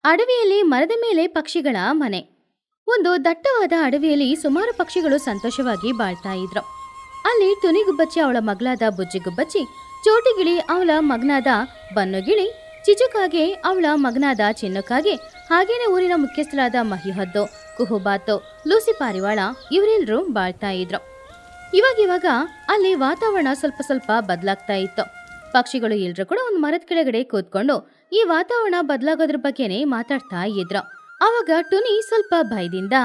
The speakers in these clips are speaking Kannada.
ಅಡವಿಯಲ್ಲಿ ಮರದ ಮೇಲೆ ಪಕ್ಷಿಗಳ ಮನೆ. ಒಂದು ದಟ್ಟವಾದ ಅಡವಿಯಲ್ಲಿ ಸುಮಾರು ಪಕ್ಷಿಗಳು ಸಂತೋಷವಾಗಿ ಬಾಳ್ತಾ ಇದ್ರು. ಅಲ್ಲಿ ತುನಿಗುಬ್ಬಚ್ಚಿ ಅವಳ ಮಗಳಾದ ಬುಜ್ಜಿಗುಬ್ಬಚ್ಚಿ, ಚೋಟಿಗಿಳಿ ಅವಳ ಮಗನಾದ ಬನ್ನುಗಿಳಿ, ಚಿಚುಕಾಗೆ ಅವಳ ಮಗನಾದ ಚಿನ್ನುಕಾಗೆ, ಹಾಗೇನೆ ಊರಿನ ಮುಖ್ಯಸ್ಥರಾದ ಮಹಿಹದ್ದು, ಕುಹುಬಾತು, ಲೂಸಿ ಪಾರಿವಾಳ ಇವರೆಲ್ಲರೂ ಬಾಳ್ತಾ ಇದ್ರು. ಇವಾಗ ಅಲ್ಲಿ ವಾತಾವರಣ ಸ್ವಲ್ಪ ಸ್ವಲ್ಪ ಬದಲಾಗ್ತಾ ಇತ್ತು. ಪಕ್ಷಿಗಳು ಎಲ್ರೂ ಕೂಡ ಒಂದು ಮರದ ಕೆಳಗಡೆ ಕೂತ್ಕೊಂಡು ಈ ವಾತಾವರಣ ಬದಲಾಗೋದ್ರ ಬಗ್ಗೆನೇ ಮಾತಾಡ್ತಾ ಇದ್ರು. ಅವಾಗ ಟುನಿ ಸ್ವಲ್ಪ ಭಯದಿಂದ,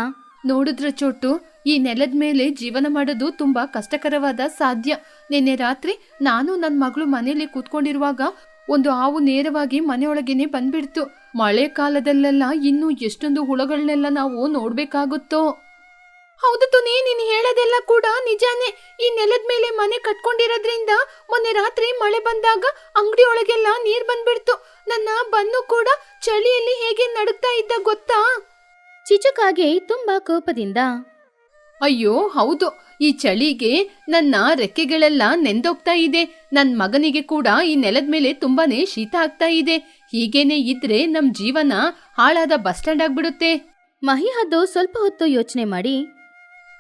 ನೋಡಿದ್ರ ಚೋಟು, ಈ ನೆಲದ ಮೇಲೆ ಜೀವನ ಮಾಡೋದು ತುಂಬಾ ಕಷ್ಟಕರವಾದ ಸಾಧ್ಯ. ನಿನ್ನೆ ರಾತ್ರಿ ನಾನು ನನ್ನ ಮಗಳು ಮನೆಯಲ್ಲಿ ಕೂತ್ಕೊಂಡಿರುವಾಗ ಒಂದು ಹಾವು ನೇರವಾಗಿ ಮನೆಯೊಳಗೇನೆ ಬಂದ್ಬಿಡ್ತು. ಮಳೆ ಕಾಲದಲ್ಲೆಲ್ಲ ಇನ್ನು ಎಷ್ಟೊಂದು ಹುಳಗಳನ್ನೆಲ್ಲ ನಾವು ನೋಡ್ಬೇಕಾಗುತ್ತೋ. ಹೌದು ತುನಿ, ನೀನು ಹೇಳೋದೆಲ್ಲ ಕೂಡ ನಿಜಾನೇ. ಈ ನೆಲದ ಮೇಲೆ ಮನೆ ಕಟ್ಕೊಂಡಿರೋದ್ರಿಂದ ಮೊನ್ನೆ ರಾತ್ರಿ ಮಳೆ ಬಂದಾಗ ಅಂಗಡಿ ಒಳಗೆಲ್ಲ ನೀರ್ ಬಂದ್ಬಿಡ್ತು. ನನ್ನ ಬನ್ನು ಕೂಡ ಚಳಿಯಲ್ಲಿ ಹೇಗೆ ನಡುಗ್ತಾ ಇದ್ದ ಗೊತ್ತಾ? ಚಿಚುಕಾಗೆ ತುಂಬಾ ಕೋಪದಿಂದ, ಅಯ್ಯೋ ಹೌದು, ಈ ಚಳಿಗೆ ನನ್ನ ರೆಕ್ಕೆಗಳೆಲ್ಲ ನೆಂದೋಗ್ತಾ ಇದೆ. ನನ್ ಮಗನಿಗೆ ಕೂಡ ಈ ನೆಲದ ಮೇಲೆ ತುಂಬಾನೇ ಶೀತ ಆಗ್ತಾ ಇದೆ. ಹೀಗೇನೆ ಇದ್ರೆ ನಮ್ ಜೀವನ ಹಾಳಾದ ಬಸ್ ಸ್ಟ್ಯಾಂಡ್ ಆಗ್ಬಿಡುತ್ತೆ. ಮಹಿಹದ್ದು ಸ್ವಲ್ಪ ಹೊತ್ತು ಯೋಚನೆ ಮಾಡಿ,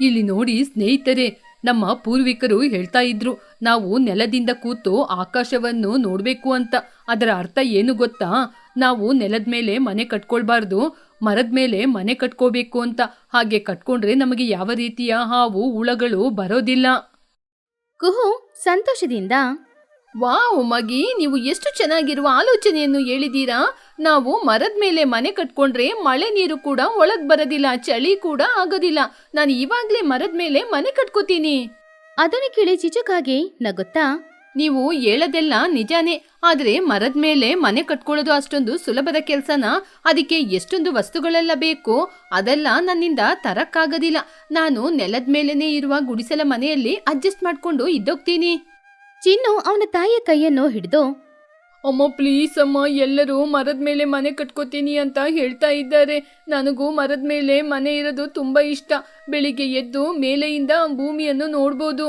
ಇಲ್ಲಿ ನೋಡಿ ಸ್ನೇಹಿತರೆ, ನಮ್ಮ ಪೂರ್ವಿಕರು ಹೇಳ್ತಾ ಇದ್ರು, ನಾವು ನೆಲದಿಂದ ಕೂತು ಆಕಾಶವನ್ನು ನೋಡ್ಬೇಕು ಅಂತ. ಅದರ ಅರ್ಥ ಏನು ಗೊತ್ತಾ? ನಾವು ನೆಲದ ಮೇಲೆ ಮನೆ ಕಟ್ಕೊಳ್ಬಾರ್ದು, ಮರದ ಮೇಲೆ ಮನೆ ಕಟ್ಕೋಬೇಕು ಅಂತ. ಹಾಗೆ ಕಟ್ಕೊಂಡ್ರೆ ನಮಗೆ ಯಾವ ರೀತಿಯ ಹಾವು ಹುಳಗಳು ಬರೋದಿಲ್ಲ. ಕುಹು ಸಂತೋಷದಿಂದ, ವಾವ್ ಮಗಿ, ನೀವು ಎಷ್ಟು ಚೆನ್ನಾಗಿರುವ ಆಲೋಚನೆಯನ್ನು ಹೇಳಿದೀರಾ. ನಾವು ಮರದ ಮೇಲೆ ಮನೆ ಕಟ್ಕೊಂಡ್ರೆ ಮಳೆ ನೀರು ಕೂಡ ಒಳಗ್ ಬರೋದಿಲ್ಲ, ಚಳಿ ಕೂಡ ಆಗೋದಿಲ್ಲ. ನಾನು ಇವಾಗ್ಲೇ ಮರದ ಮೇಲೆ ಮನೆ ಕಟ್ಕೋತೀನಿ. ಅದನ್ನು ಕೇಳಿ ಚಿಚುಕಾಗೆ ನಗುತ್ತಾ, ನೀವು ಹೇಳೋದೆಲ್ಲ ನಿಜಾನೇ, ಆದ್ರೆ ಮರದ ಮೇಲೆ ಮನೆ ಕಟ್ಕೊಳ್ಳೋದು ಅಷ್ಟೊಂದು ಸುಲಭದ ಕೆಲ್ಸನಾ? ಅದಕ್ಕೆ ಎಷ್ಟೊಂದು ವಸ್ತುಗಳೆಲ್ಲ ಬೇಕು, ಅದೆಲ್ಲ ನನ್ನಿಂದ ತರಕ್ಕಾಗೋದಿಲ್ಲ. ನಾನು ನೆಲದ ಮೇಲೇನೆ ಇರುವ ಗುಡಿಸಲ ಮನೆಯಲ್ಲಿ ಅಡ್ಜಸ್ಟ್ ಮಾಡ್ಕೊಂಡು ಇದ್ದೋಗ್ತೀನಿ. ಚಿನ್ನು ಅವನ ತಾಯಿಯ ಕೈಯನ್ನು ಹಿಡಿದು, ಅಮ್ಮ ಪ್ಲೀಸ್ ಅಮ್ಮ, ಎಲ್ಲರೂ ಮರದ ಮೇಲೆ ಮನೆ ಕಟ್ಕೋತೀನಿ ಅಂತ ಹೇಳ್ತಾ ಇದ್ದಾರೆ. ನನಗೂ ಮರದ ಮೇಲೆ ಮನೆ ಇರೋದು ತುಂಬಾ ಇಷ್ಟ. ಬೆಳಿಗ್ಗೆ ಎದ್ದು ಮೇಲೆಯಿಂದ ಭೂಮಿಯನ್ನು ನೋಡ್ಬೋದು.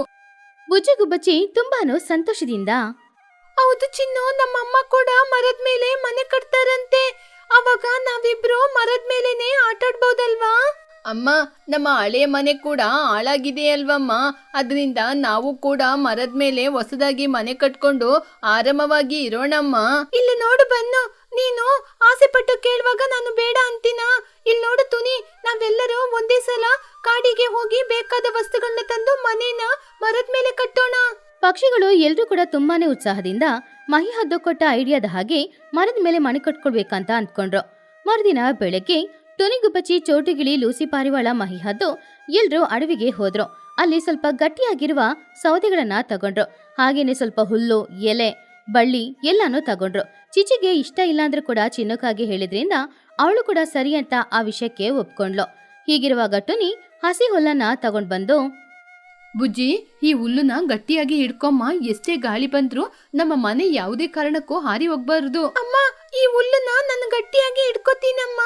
ಬುಜ್ಜಿಗುಬ್ಬಚ್ಚಿ ತುಂಬಾನು ಸಂತೋಷದಿಂದ, ಹೌದು ಚಿನ್ನು, ನಮ್ಮಮ್ಮ ಕೂಡ ಮರದ ಮೇಲೆ ಮನೆ ಕಟ್ತಾರಂತೆ. ಅವಾಗ ನಾವಿಬ್ರು ಮರದ ಮೇಲೆನೆ ಆಟಾಡ್ಬೋದಲ್ವಾ? ಅಮ್ಮ, ನಮ್ಮ ಹಳೆಯ ಮನೆ ಕೂಡ ಹಾಳಾಗಿದೆ ಅಲ್ವಮ್ಮ. ಅದರಿಂದ ನಾವು ಕೂಡ ಮರದ ಮೇಲೆ ಹೊಸದಾಗಿ ಮನೆ ಕಟ್ಕೊಂಡು ಆರಾಮವಾಗಿ ಇರೋಣಮ್ಮ. ಇಲ್ಲಿ ನೋಡು ಬನ್ನು, ನೀನು ಆಸೆ ಪಟ್ಟು ಕೇಳುವಾಗ ನಾನು ಬೇಡ ಅಂತೀನಾ? ಇಲ್ಲಿ ನೋಡು ತುನಿ, ನಾವೆಲ್ಲರೂ ಒಂದೇ ಸಲ ಕಾಡಿಗೆ ಹೋಗಿ ಬೇಕಾದ ವಸ್ತುಗಳನ್ನ ತಂದು ಮನೇನ ಮರದ ಮೇಲೆ ಕಟ್ಟೋಣ. ಪಕ್ಷಿಗಳು ಎಲ್ರೂ ಕೂಡ ತುಂಬಾನೇ ಉತ್ಸಾಹದಿಂದ ಮಹಿಹದ್ದು ಕೊಟ್ಟ ಐಡಿಯಾದ ಹಾಗೆ ಮರದ ಮೇಲೆ ಮನೆ ಕಟ್ಕೊಳ್ಬೇಕಂತ ಅಂದ್ಕೊಂಡ್ರು. ಮರುದಿನ ಬೆಳಗ್ಗೆ ತುನಿಗುಬ್ಬಚ್ಚಿ, ಚೋಟುಗಿಳಿ, ಲೂಸಿ ಪಾರಿವಾಳ, ಮಹಿಹದ್ದು ಎಲ್ರೂ ಅಡವಿಗೆ ಹೋದ್ರು. ಅಲ್ಲಿ ಸ್ವಲ್ಪ ಗಟ್ಟಿಯಾಗಿರುವ ಸೌದೆಗಳನ್ನ ತಗೊಂಡ್ರು. ಹಾಗೇನೆ ಸ್ವಲ್ಪ ಹುಲ್ಲು, ಎಲೆ, ಬಳ್ಳಿ ಎಲ್ಲಾನು ತಗೊಂಡ್ರು. ಚಿಚಿಗೆ ಇಷ್ಟ ಇಲ್ಲ ಅಂದ್ರೂ ಕೂಡ ಚಿನ್ನುಕಾಗೆ ಹೇಳಿದ್ರಿಂದ ಅವಳು ಕೂಡ ಸರಿ ಅಂತ ಆ ವಿಷಯಕ್ಕೆ ಒಪ್ಕೊಂಡ್ಲು. ಹೀಗಿರುವಾಗ ಟುನಿ ಹಸಿ ಹುಲ್ಲನ್ನ ತಗೊಂಡ್ ಬಂದು, ಬುಜ್ಜಿ, ಈ ಹುಲ್ಲುನ ಗಟ್ಟಿಯಾಗಿ ಹಿಡ್ಕೊಮ್ಮ. ಎಷ್ಟೇ ಗಾಳಿ ಬಂದ್ರು ನಮ್ಮ ಮನೆ ಯಾವುದೇ ಕಾರಣಕ್ಕೂ ಹಾರಿ ಹೋಗ್ಬಾರ್ದು. ಅಮ್ಮ, ಈ ಹುಲ್ಲುನ ನಾನು ಗಟ್ಟಿಯಾಗಿ ಹಿಡ್ಕೋತೀನಮ್ಮ.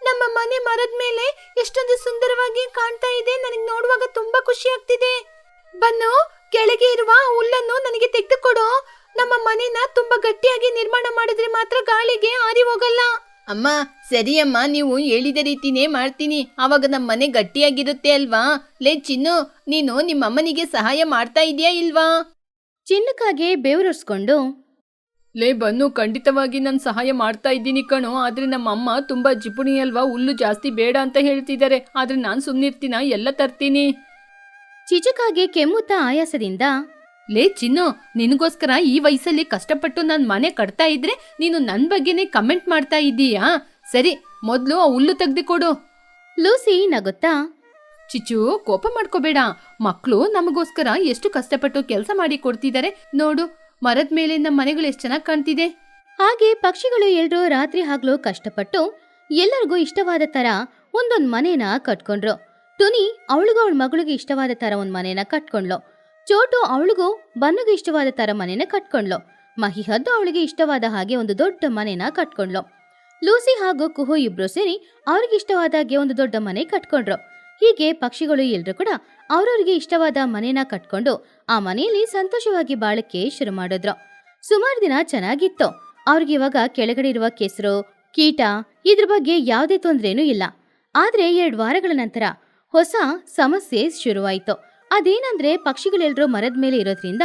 ನಮ್ಮ ಮನೆ ಮರದ ಮೇಲೆ ಎಷ್ಟೊಂದು ಸುಂದರವಾಗಿ ಕಾಣ್ತಾ ಇದೆ. ನನಗೆ ನೋಡುವಾಗ ತುಂಬಾ ಖುಷಿ ಆಗ್ತಿದೆ. ಬನ್ನು, ಕೆಳಗೆ ಇರುವ ಹುಲ್ಲನ್ನು ನನಗೆ ತೆಗೆದುಕೊಡು. ನಮ್ಮ ಮನೆನ ತುಂಬಾ ಗಟ್ಟಿಯಾಗಿ ನಿರ್ಮಾಣ ಮಾಡಿದ್ರೆ ಮಾತ್ರ ಗಾಳಿಗೆ ಹಾರಿ ಹೋಗಲ್ಲ. ಅಮ್ಮ ಸರಿ ಅಮ್ಮ, ನೀವು ಹೇಳಿದ ರೀತಿನೇ ಮಾಡ್ತೀನಿ. ಅವಾಗ ನಮ್ಮ ಮನೆ ಗಟ್ಟಿಯಾಗಿರುತ್ತೆ ಅಲ್ವಾ? ಲೇ ಚಿನ್ನು, ನೀನು ನಿಮ್ಮ ಅಮ್ಮನಿಗೆ ಸಹಾಯ ಮಾಡ್ತಾ ಇದೀಯಾ ಇಲ್ವಾ? ಚಿನ್ನುಕಾಗೆ ಬೇವರರ್ಸ್ಕೊಂಡು, ಲೇ ಬನ್ನು, ಖಂಡಿತವಾಗಿ ನಾನು ಸಹಾಯ ಮಾಡ್ತಾ ಇದ್ದೀನಿ ಕಣೋ. ಆದ್ರೆ ನಮ್ಮ ಅಮ್ಮ ತುಂಬಾ ಜಿಪುಣಿ ಅಲ್ವಾ, ಹುಲ್ಲು ಜಾಸ್ತಿ ಬೇಡ ಅಂತ ಹೇಳ್ತಿದ್ದಾರೆ. ಆದ್ರೆ ನಾನು ಸುಮ್ನಿರ್ತೀನ, ಎಲ್ಲ ತರ್ತೀನಿ. ಚಿಚುಕಾಗೆ ಕೆಮ್ಮುತ್ತಾ ಆಯಾಸದಿಂದ, ಲೇ ಚಿನ್ನು, ನಿನಗೋಸ್ಕರ ಈ ವಯಸ್ಸಲ್ಲಿ ಕಷ್ಟಪಟ್ಟು ನಾನು ಮನೆ ಕಟ್ತಾ ಇದ್ರೆ ನೀನು ನನ್ನ ಬಗ್ಗೆನೇ ಕಮೆಂಟ್ ಮಾಡ್ತಾ ಇದ್ದೀಯಾ? ಸರಿ, ಮೊದಲು ಆ ಹುಲ್ಲು ತೆಗ್ದುಕೊಡು. ಲೂಸಿ ನಗುತ್ತಾ, ಚಿಚ್ಚು, ಕೋಪ ಮಾಡ್ಕೋಬೇಡ. ಮಕ್ಕಳು ನಮಗೋಸ್ಕರ ಎಷ್ಟು ಕಷ್ಟಪಟ್ಟು ಕೆಲಸ ಮಾಡಿ ಕೊಡ್ತಿದ್ದಾರೆ ನೋಡು. ಮರದ ಮೇಲೆ ನಮ್ಮ ಮನೆಗಳು ಎಷ್ಟು ಚೆನ್ನಾಗಿ ಕಾಣ್ತಿದೆ. ಹಾಗೆ ಪಕ್ಷಿಗಳು ಎಲ್ರೂ ರಾತ್ರಿ ಹಗಲು ಕಷ್ಟಪಟ್ಟು ಎಲ್ಲರಿಗೂ ಇಷ್ಟವಾದ ತರ ಒಂದೊಂದ್ ಮನೇನ ಕಟ್ಕೊಂಡ್ರು. ಟುನಿ ಅವಳಿಗೂ ಅವಳ ಮಗಳಿಗೆ ಇಷ್ಟವಾದ ತರ ಒಂದ್ ಮನೇನ ಕಟ್ಕೊಂಡ್ಲು. ಚೋಟು ಅವಳಿಗೂ ಬನ್ನುಗೆ ಇಷ್ಟವಾದ ತರ ಮನೇನ ಕಟ್ಕೊಂಡ್ಲು. ಮಹಿಹದ್ದು ಅವಳಿಗೆ ಇಷ್ಟವಾದ ಹಾಗೆ ಒಂದು ದೊಡ್ಡ ಮನೇನ ಕಟ್ಕೊಂಡ್ಲು. ಲೂಸಿ ಹಾಗೂ ಕುಹು ಇಬ್ರು ಸೇರಿ ಅವ್ರಿಗೆ ಇಷ್ಟವಾದಾಗೆ ಒಂದು ದೊಡ್ಡ ಮನೆ ಕಟ್ಕೊಂಡ್ರು. ಹೀಗೆ ಪಕ್ಷಿಗಳು ಎಲ್ರೂ ಕೂಡ ಅವ್ರವ್ರಿಗೆ ಇಷ್ಟವಾದ ಮನೇನ ಕಟ್ಕೊಂಡು ಆ ಮನೆಯಲ್ಲಿ ಸಂತೋಷವಾಗಿ ಬಾಳಕ್ಕೆ ಶುರು ಮಾಡಿದ್ರು. ಸುಮಾರು ದಿನ ಚೆನ್ನಾಗಿತ್ತು. ಅವ್ರಿಗೆ ಇವಾಗ ಕೆಳಗಡೆ ಇರುವ ಕೆಸರು, ಕೀಟ ಇದ್ರ ಬಗ್ಗೆ ಯಾವುದೇ ತೊಂದ್ರೆನೂ ಇಲ್ಲ. ಆದ್ರೆ 2 ವಾರಗಳ ನಂತರ ಹೊಸ ಸಮಸ್ಯೆ ಶುರುವಾಯಿತು. ಅದೇನಂದ್ರೆ ಪಕ್ಷಿಗಳೆಲ್ಲರೂ ಮರದ ಮೇಲೆ ಇರೋದ್ರಿಂದ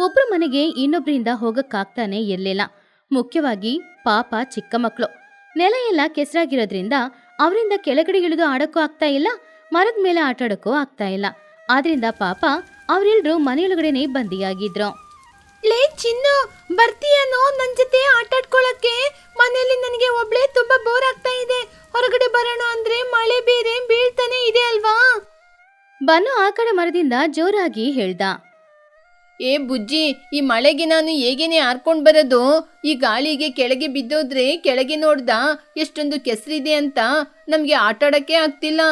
ಒಬ್ರ ಮನೆಗೆ ಇನ್ನೊಬ್ರಿಂದ ಹೋಗಕ್ಕಾಗ್ತಾನೆ ಇರ್ಲಿಲ್ಲ. ಮುಖ್ಯವಾಗಿ ಪಾಪ ಚಿಕ್ಕ ಮಕ್ಕಳು. ನೆಲ ಎಲ್ಲ ಕೆಸರಾಗಿರೋದ್ರಿಂದ ಅವರಿಂದ ಕೆಳಗಡೆ ಇಳಿದು ಆಡಕ್ಕೂ ಆಗ್ತಾ ಇಲ್ಲ, ಮರದ ಮೇಲೆ ಆಟಾಡಕ್ಕೂ ಆಗ್ತಾ ಇಲ್ಲ. ಆದ್ರಿಂದ ಪಾಪ ಅವರೆಲ್ಲರೂ ಮನೆಯೊಳಗಡೆನೆ ಬಂದಿಯಾಗಿದ್ರು. ಲೇ ಚಿನ್ನು, ಬರ್ತೀಯನೋ ನನ್ ಜೊತೆ ಆಟಾಡ್ಕೊಳಕ್ಕೆ? ಮನೆಯಲ್ಲಿ ನನಗೆ ಒಬ್ಳೆ ತುಂಬಾ ಬೋರ್ ಆಗ್ತಾ ಇದೆ. ಹೊರಗಡೆ ಬರೋಣ ಅಂದ್ರೆ ಮಳೆ ಬೇರೆ ಬೀಳ್ತಾನೆ ಇದೆ ಅಲ್ವಾ? ಬನ್ನು ಆ ಕಡೆ ಮರದಿಂದ ಜೋರಾಗಿ ಹೇಳ್ದ. ಏ ಬುಜ್ಜಿ, ಈ ಮಳೆಗೆ ನಾನು ಹೇಗೇನೆ ಹಾರ್ಕೊಂಡ್ ಬರೋದು? ಈ ಗಾಳಿಗೆ ಕೆಳಗೆ ಬಿದ್ದೋದ್ರೆ ಕೆಳಗೆ ನೋಡ್ದ ಎಷ್ಟೊಂದು ಕೆಸರಿದೆ ಅಂತ ನಮ್ಗೆ ಆಟಾಡಕ್ಕೆ ಆಗ್ತಿಲ್ಲ.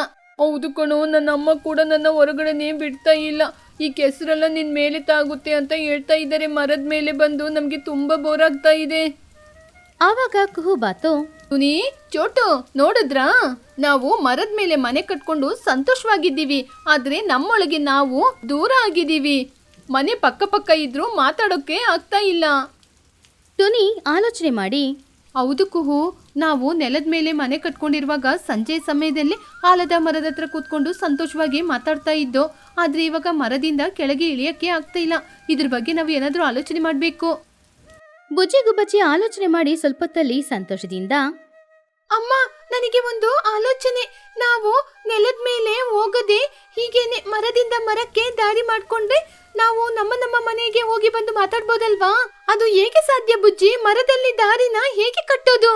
ಹೌದು ಕಣೋ, ನನ್ನ ಅಮ್ಮ ಕೂಡ ನನ್ನ ಹೊರಗಡೆನೆ ಬಿಡ್ತಾ ಇಲ್ಲ. ಈ ಕೆಸರೆಲ್ಲ ನಿನ್ ಮೇಲೆ ತಾಗುತ್ತೆ ಅಂತ ಹೇಳ್ತಾ ಇದ್ದಾರೆ. ಮರದ ಮೇಲೆ ಬಂದು ನಮ್ಗೆ ತುಂಬಾ ಬೋರ್ ಆಗ್ತಾ ಇದೆ. ಆವಾಗ ಕುಹು ಬಾತು, ತುನಿ, ಚೋಟು, ನೋಡಿದ್ರಾ? ನಾವು ಮರದ ಮೇಲೆ ಮನೆ ಕಟ್ಕೊಂಡು ಸಂತೋಷವಾಗಿದ್ದೀವಿ, ಆದ್ರೆ ನಮ್ಮೊಳಗೆ ನಾವು ದೂರ ಆಗಿದ್ದೀವಿ. ಮನೆ ಪಕ್ಕ ಪಕ್ಕ ಇದ್ರೂ ಮಾತಾಡೋಕೆ ಆಗ್ತಾ ಇಲ್ಲ. ಟುನಿ ಆಲೋಚನೆ ಮಾಡಿ, ಹೌದು ಕುಹು, ನಾವು ನೆಲದ ಮೇಲೆ ಮನೆ ಕಟ್ಕೊಂಡಿರುವಾಗ ಸಂಜೆ ಸಮಯದಲ್ಲಿ ಆಲದ ಮರದ ಹತ್ರ ಕೂತ್ಕೊಂಡು ಸಂತೋಷವಾಗಿ ಮಾತಾಡ್ತಾ ಇದ್ದೋ. ಆದ್ರೆ ಇವಾಗ ಮರದಿಂದ ಕೆಳಗೆ ಇಳಿಯಕ್ಕೆ ಆಗ್ತಾ ಇಲ್ಲ. ಇದ್ರ ಬಗ್ಗೆ ನಾವು ಏನಾದ್ರೂ ಆಲೋಚನೆ ಮಾಡ್ಬೇಕು. ಬುಜ್ಜಿಗುಬ್ಬಚ್ಚಿ ಆಲೋಚನೆ ಮಾಡಿ ಸ್ವಲ್ಪತ್ತಲ್ಲಿ ಸಂತೋಷದಿಂದ, ಅಮ್ಮ, ನನಗೆ ಒಂದು ಆಲೋಚನೆ. ನಾವು ನೆಲದ ಮೇಲೆ ಹೋಗದೆ ಹೀಗೇನೆ ಮರದಿಂದ ಮರಕ್ಕೆ ದಾರಿ ಮಾಡ್ಕೊಂಡ್ರೆ ನಾವು ನಮ್ಮ ಮನೆಗೆ ಹೋಗಿ ಬಂದು ಮಾತಾಡ್ಬೋದಲ್ವಾ? ಅದು ಹೇಗೆ ಸಾಧ್ಯ ಬುಜ್ಜಿ? ಮರದಲ್ಲಿ ದಾರಿನ ಹೇಗೆ ಕಟ್ಟೋದು?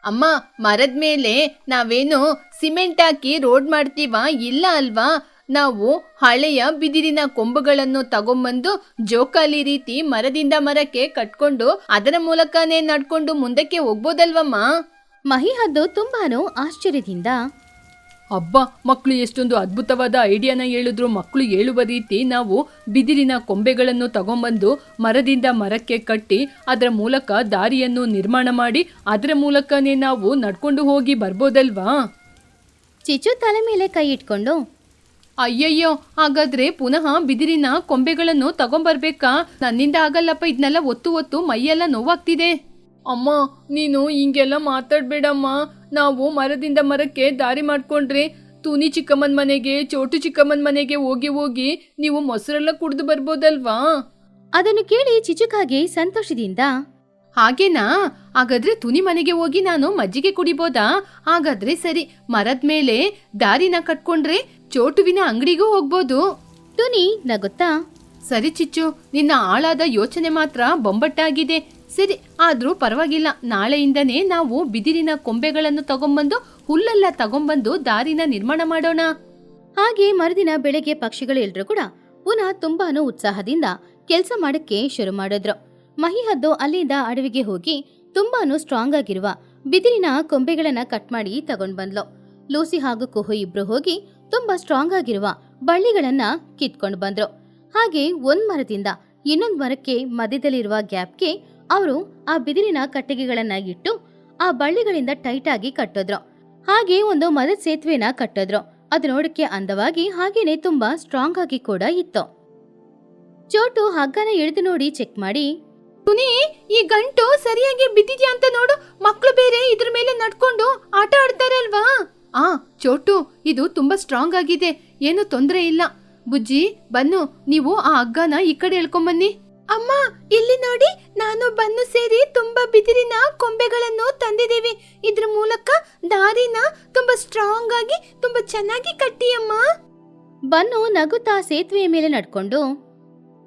ಅಮ್ಮ, ಮರದ ಮೇಲೆ ನಾವೇನು ಸಿಮೆಂಟ್ ಹಾಕಿ ರೋಡ್ ಮಾಡ್ತೀವಾ? ಇಲ್ಲ ಅಲ್ವಾ? ನಾವು ಹಳೆಯ ಬಿದಿರಿನ ಕೊಂಬುಗಳನ್ನು ತಗೊಂಬಂದು ಜೋಕಾಲಿ ರೀತಿ ಮರದಿಂದ ಮರಕ್ಕೆ ಕಟ್ಕೊಂಡು ಅದರ ಮೂಲಕನೇ ನಡ್ಕೊಂಡು ಮುಂದಕ್ಕೆ ಹೋಗ್ಬೋದಲ್ವಮ್ಮ? ಮಹಿಹದ್ದು ತುಂಬಾನು ಆಶ್ಚರ್ಯದಿಂದ, ಅಬ್ಬಾ, ಮಕ್ಕಳು ಎಷ್ಟೊಂದು ಅದ್ಭುತವಾದ ಐಡಿಯಾನ ಹೇಳಿದ್ರು. ಮಕ್ಕಳು ಹೇಳುವ ರೀತಿ ನಾವು ಬಿದಿರಿನ ಕೊಂಬೆಗಳನ್ನು ತಗೊಂಬಂದು ಮರದಿಂದ ಮರಕ್ಕೆ ಕಟ್ಟಿ ಅದರ ಮೂಲಕ ದಾರಿಯನ್ನು ನಿರ್ಮಾಣ ಮಾಡಿ ಅದರ ಮೂಲಕನೇ ನಾವು ನಡ್ಕೊಂಡು ಹೋಗಿ ಬರ್ಬೋದಲ್ವಾ? ಚಿಚ್ಚು ತಲೆ ಮೇಲೆ ಕೈ ಇಟ್ಕೊಂಡು, ಅಯ್ಯಯ್ಯೋ, ಹಾಗಾದ್ರೆ ಪುನಃ ಬಿದಿರಿನ ಕೊಂಬೆಗಳನ್ನು ತಗೊಂಬರ್ಬೇಕಾ? ನನ್ನಿಂದ ಆಗಲ್ಲಪ್ಪ, ಇದನ್ನೆಲ್ಲ ಒತ್ತು ಮೈಯೆಲ್ಲ ನೋವಾಗ್ತಿದೆ. ಅಮ್ಮ, ನೀನು ಹಿಂಗೆಲ್ಲ ಮಾತಾಡ್ಬೇಡಮ್ಮ. ನಾವು ಮರದಿಂದ ಮರಕ್ಕೆ ದಾರಿ ಮಾಡ್ಕೊಂಡ್ರೆ ತುನಿ ಚಿಕ್ಕಮ್ಮನ ಮನೆಗೆ, ಚೋಟು ಚಿಕ್ಕಮ್ಮನ ಮನೆಗೆ ಹೋಗಿ ನೀವು ಮೊಸರೆಲ್ಲ ಕುಡಿದು ಬರ್ಬೋದಲ್ವಾ? ಅದನ್ನು ಕೇಳಿ ಚಿಚುಕಾಗೆ ಸಂತೋಷದಿಂದ, ಹಾಗೇನಾ? ಹಾಗಾದ್ರೆ ತುನಿ ಮನೆಗೆ ಹೋಗಿ ನಾನು ಮಜ್ಜಿಗೆ ಕುಡಿಬೋದಾ? ಹಾಗಾದ್ರೆ ಸರಿ, ಮರದ ಮೇಲೆ ದಾರಿನ ಕಟ್ಕೊಂಡ್ರೆ ಚೋಟುವಿನ ಅಂಗಡಿಗೂ ಹೋಗ್ಬೋದು. ಟುನಿ ನಗುತ್ತಾ, ಸರಿ ಚಿಚ್ಚು, ನಿನ್ನ ಆಳಾದ ಯೋಚನೆ ಮಾತ್ರ ಬೊಂಬಟ್ಟಾಗಿದೆ. ಸರಿ, ಆದ್ರೂ ಪರವಾಗಿಲ್ಲ. ನಾಳೆಯಿಂದನೇ ನಾವು ಬಿದಿರಿನ ಕೊಂಬೆಗಳನ್ನು ತಗೊಂಬಂದು ಹುಲ್ಲೆಲ್ಲ ತಗೊಂಬಂದು ದಾರಿನ ನಿರ್ಮಾಣ ಮಾಡೋಣ. ಹಾಗೆ ಮರುದಿನ ಬೆಳಗ್ಗೆ ಪಕ್ಷಿಗಳು ಎಲ್ರೂ ಕೂಡ ಪುನಃ ತುಂಬಾನು ಉತ್ಸಾಹದಿಂದ ಕೆಲಸ ಮಾಡಕ್ಕೆ ಶುರು ಮಾಡಿದ್ರು. ಮಹಿಹದ್ದು ಅಲ್ಲಿಂದ ಅಡವಿಗೆ ಹೋಗಿ ತುಂಬಾನು ಸ್ಟ್ರಾಂಗ್ ಆಗಿರುವ ಬಿದಿರಿನ ಕೊಂಬೆಗಳನ್ನ ಕಟ್ ಮಾಡಿ ತಗೊಂಡ್ ಬಂದ್ಲು. ಲೂಸಿ ಹಾಗೂ ಕುಹು ಇಬ್ರು ಹೋಗಿ ತುಂಬಾ ಸ್ಟ್ರಾಂಗ್ ಆಗಿರುವ ಬಳ್ಳಿಗಳನ್ನ ಕಿತ್ಕೊಂಡು ಬಂದ್ರು. ಹಾಗೆ ಒಂದ್ ಮರದಿಂದ ಇನ್ನೊಂದ್ ಮರಕ್ಕೆ ಮಧ್ಯದಲ್ಲಿರುವ ಗ್ಯಾಪ್ಗೆ ಅವರು ಆ ಬಿದಿರಿನ ಕಟ್ಟಿಗೆಗಳನ್ನ ಇಟ್ಟು ಆ ಬಳ್ಳಿಗಳಿಂದ ಟೈಟ್ ಆಗಿ ಕಟ್ಟಿದ್ರು. ಹಾಗೆ ಒಂದು ಮರದ ಸೇತುವೆನ ಕಟ್ಟಿದ್ರು. ಅದು ನೋಡಕ್ಕೆ ಅಂದವಾಗಿ ಹಾಗೇನೆ ತುಂಬಾ ಸ್ಟ್ರಾಂಗ್ ಆಗಿ ಕೂಡ ಇತ್ತು. ಚೋಟು ಹಗ್ಗನ ಎಳೆದು ನೋಡಿ ಚೆಕ್ ಮಾಡಿ, ತುನಿ, ಈ ಗಂಟು ಸರಿಯಾಗಿ ಬಿದ್ದಿದ್ಯಾ ಅಂತ ನೋಡು. ಮಕ್ಕಳು ಬೇರೆ ಇದ್ರ ಮೇಲೆ ನಡ್ಕೊಂಡು ಆಟ ಆಡ್ತಾರೆ ಅಲ್ವಾ? ಚೋಟು, ಇದು ತುಂಬಾ ಸ್ಟ್ರಾಂಗ್ ಆಗಿದೆ, ಏನು ತೊಂದರೆ ಇಲ್ಲ. ಬುಜ್ಜಿ, ಬನ್ನು, ನೀವು ಆ ಹಗ್ಗನ ಈ ಕಡೆ ಎಳ್ಕೊಂಬನ್ನಿ. ಅಮ್ಮ, ಇಲ್ಲಿ ನೋಡಿ, ನಾನು ಬನ್ನು ಸೇರಿ ತುಂಬಾ ಬಿದಿರಿನ ಕೊಂಬೆಗಳನ್ನು ತಂದಿದ್ದೀವಿ. ಇದ್ರ ಮೂಲಕ ದಾರಿನ ತುಂಬಾ ಸ್ಟ್ರಾಂಗ್ ಆಗಿ ತುಂಬಾ ಚೆನ್ನಾಗಿ ಕಟ್ಟಿ ಅಮ್ಮ. ಬನ್ನು ನಗುತ್ತಾ ಸೇತುವೆಯ ಮೇಲೆ ನಡ್ಕೊಂಡು,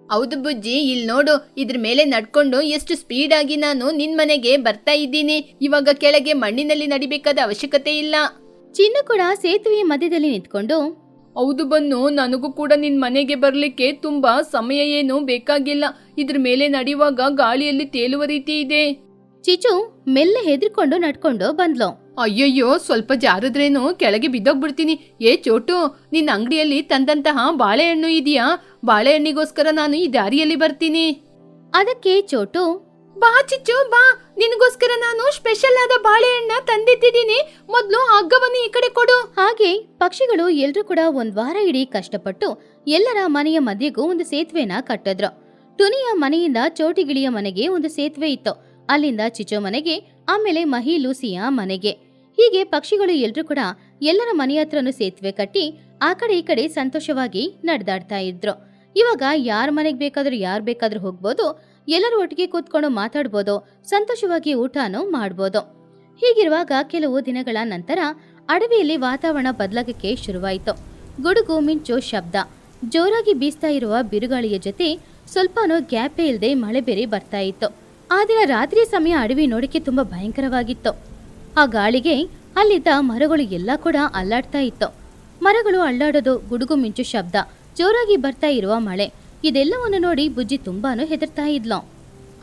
ಹೌದು ಬುಜ್ಜಿ, ಇಲ್ಲಿ ನೋಡು, ಇದ್ರ ಮೇಲೆ ನಡ್ಕೊಂಡು ಎಷ್ಟು ಸ್ಪೀಡ್ ಆಗಿ ನಾನು ನಿನ್ ಮನೆಗೆ ಬರ್ತಾ ಇದ್ದೀನಿ. ಇವಾಗ ಕೆಳಗೆ ಮಣ್ಣಿನಲ್ಲಿ ನಡಿಬೇಕಾದ ಅವಶ್ಯಕತೆ ಇಲ್ಲ. ಚಿನ್ನು ಕೂಡ ಸೇತುವೆಯ ಮಧ್ಯದಲ್ಲಿ ನಿಂತ್ಕೊಂಡು, ಹೌದು ಬನ್ನು, ನನಗೂ ಕೂಡ ನಿನ್ ಮನೆಗೆ ಬರ್ಲಿಕ್ಕೆ ತುಂಬಾ ಸಮಯ ಏನು ಬೇಕಾಗಿಲ್ಲ. ಇದ್ರ ಮೇಲೆ ನಡೆಯುವಾಗ ಗಾಳಿಯಲ್ಲಿ ತೇಲುವ ರೀತಿ ಇದೆ. ಚಿಚು ಮೆಲ್ಲೆ ಹೆದರ್ಕೊಂಡು ನಡ್ಕೊಂಡು ಬಂದ್ಲು. ಅಯ್ಯಯ್ಯೋ, ಸ್ವಲ್ಪ ಜಾರದ್ರೇನು ಕೆಳಗೆ ಬಿದ್ದೋಗ್ಬಿಡ್ತೀನಿ. ಏ ಚೋಟು, ನಿನ್ನ ಅಂಗಡಿಯಲ್ಲಿ ತಂದಂತಹ ಬಾಳೆಹಣ್ಣು ಇದೆಯಾ? ಬಾಳೆಹಣ್ಣಿಗೋಸ್ಕರ ನಾನು ಈ ದಾರಿಯಲ್ಲಿ ಬರ್ತೀನಿ. ಅದಕ್ಕೆ ಚೋಟು, ಬಾ ಚಿಚ್ಚು ಬಾ, ನಿನಗೋಸ್ಕರ ನಾನು ಸ್ಪೆಷಲ್ ಆದ ಬಾಳೆಹಣ್ಣ ತಂದಿಟ್ಟಿದ್ದೀನಿ. ಮೊದ್ಲು ಹಗ್ಗವನ್ನು ಈ ಕಡೆ ಕೊಡು. ಹಾಗೆ ಪಕ್ಷಿಗಳು ಎಲ್ರೂ ಕೂಡ ಒಂದ್ ವಾರ ಇಡೀ ಕಷ್ಟಪಟ್ಟು ಎಲ್ಲರ ಮನೆಯ ಮಧ್ಯೆಗೂ ಒಂದು ಸೇತುವೆನ ಕಟ್ಟಿದ್ರು. ಟುನಿಯ ಮನೆಯಿಂದ ಚೋಟಿಗಿಳಿಯ ಮನೆಗೆ ಒಂದು ಸೇತುವೆ ಇತ್ತು. ಅಲ್ಲಿಂದ ಚಿಚು ಮನೆಗೆ ಆಮೇಲೆ ಮಹಿ ಲೂಸಿಯ ಮನೆಗೆ. ಹೀಗೆ ಪಕ್ಷಿಗಳು ಎಲ್ರೂ ಕೂಡ ಎಲ್ಲರ ಮನೆ ಹತ್ರನೂ ಸೇತುವೆ ಕಟ್ಟಿ ಆ ಕಡೆ ಈ ಕಡೆ ಸಂತೋಷವಾಗಿ ನಡೆದಾಡ್ತಾ ಇದ್ರು. ಇವಾಗ ಯಾರ ಮನೆಗೆ ಯಾರು ಬೇಕಾದ್ರೂ ಹೋಗ್ಬೋದು, ಎಲ್ಲರೂ ಒಟ್ಟಿಗೆ ಕೂತ್ಕೊಂಡು ಮಾತಾಡ್ಬೋದು, ಸಂತೋಷವಾಗಿ ಊಟನೂ ಮಾಡ್ಬೋದು. ಹೀಗಿರುವಾಗ ಕೆಲವು ದಿನಗಳ ನಂತರ ಅಡವಿಯಲ್ಲಿ ವಾತಾವರಣ ಬದಲಾಗಕ್ಕೆ ಶುರುವಾಯಿತು. ಗುಡುಗು ಮಿಂಚು ಶಬ್ದ, ಜೋರಾಗಿ ಬೀಸ್ತಾ ಇರುವ ಬಿರುಗಾಳಿಯ ಜೊತೆ ಸ್ವಲ್ಪನೂ ಗ್ಯಾಪೇ ಇಲ್ಲದೆ ಮಳೆ ಬೇರೆ ಬರ್ತಾ ಇತ್ತು. ಆ ದಿನ ರಾತ್ರಿ ಸಮಯ ಅಡವಿ ನೋಡಕ್ಕೆ ತುಂಬಾ ಭಯಂಕರವಾಗಿತ್ತು. ಆ ಗಾಳಿಗೆ ಅಲ್ಲಿದ್ದ ಮರಗಳು ಎಲ್ಲ ಕೂಡ ಅಲ್ಲಾಡ್ತಾ ಇತ್ತು. ಮರಗಳು ಅಲ್ಲಾಡೋದು, ಗುಡುಗು ಮಿಂಚು ಶಬ್ದ, ಜೋರಾಗಿ ಬರ್ತಾ ಇರುವ ಮಳೆ, ಇದೆಲ್ಲವನ್ನು ನೋಡಿ ಬುಜ್ಜಿ ತುಂಬಾನು ಹೆದರ್ತಾ ಇದ್ಲು.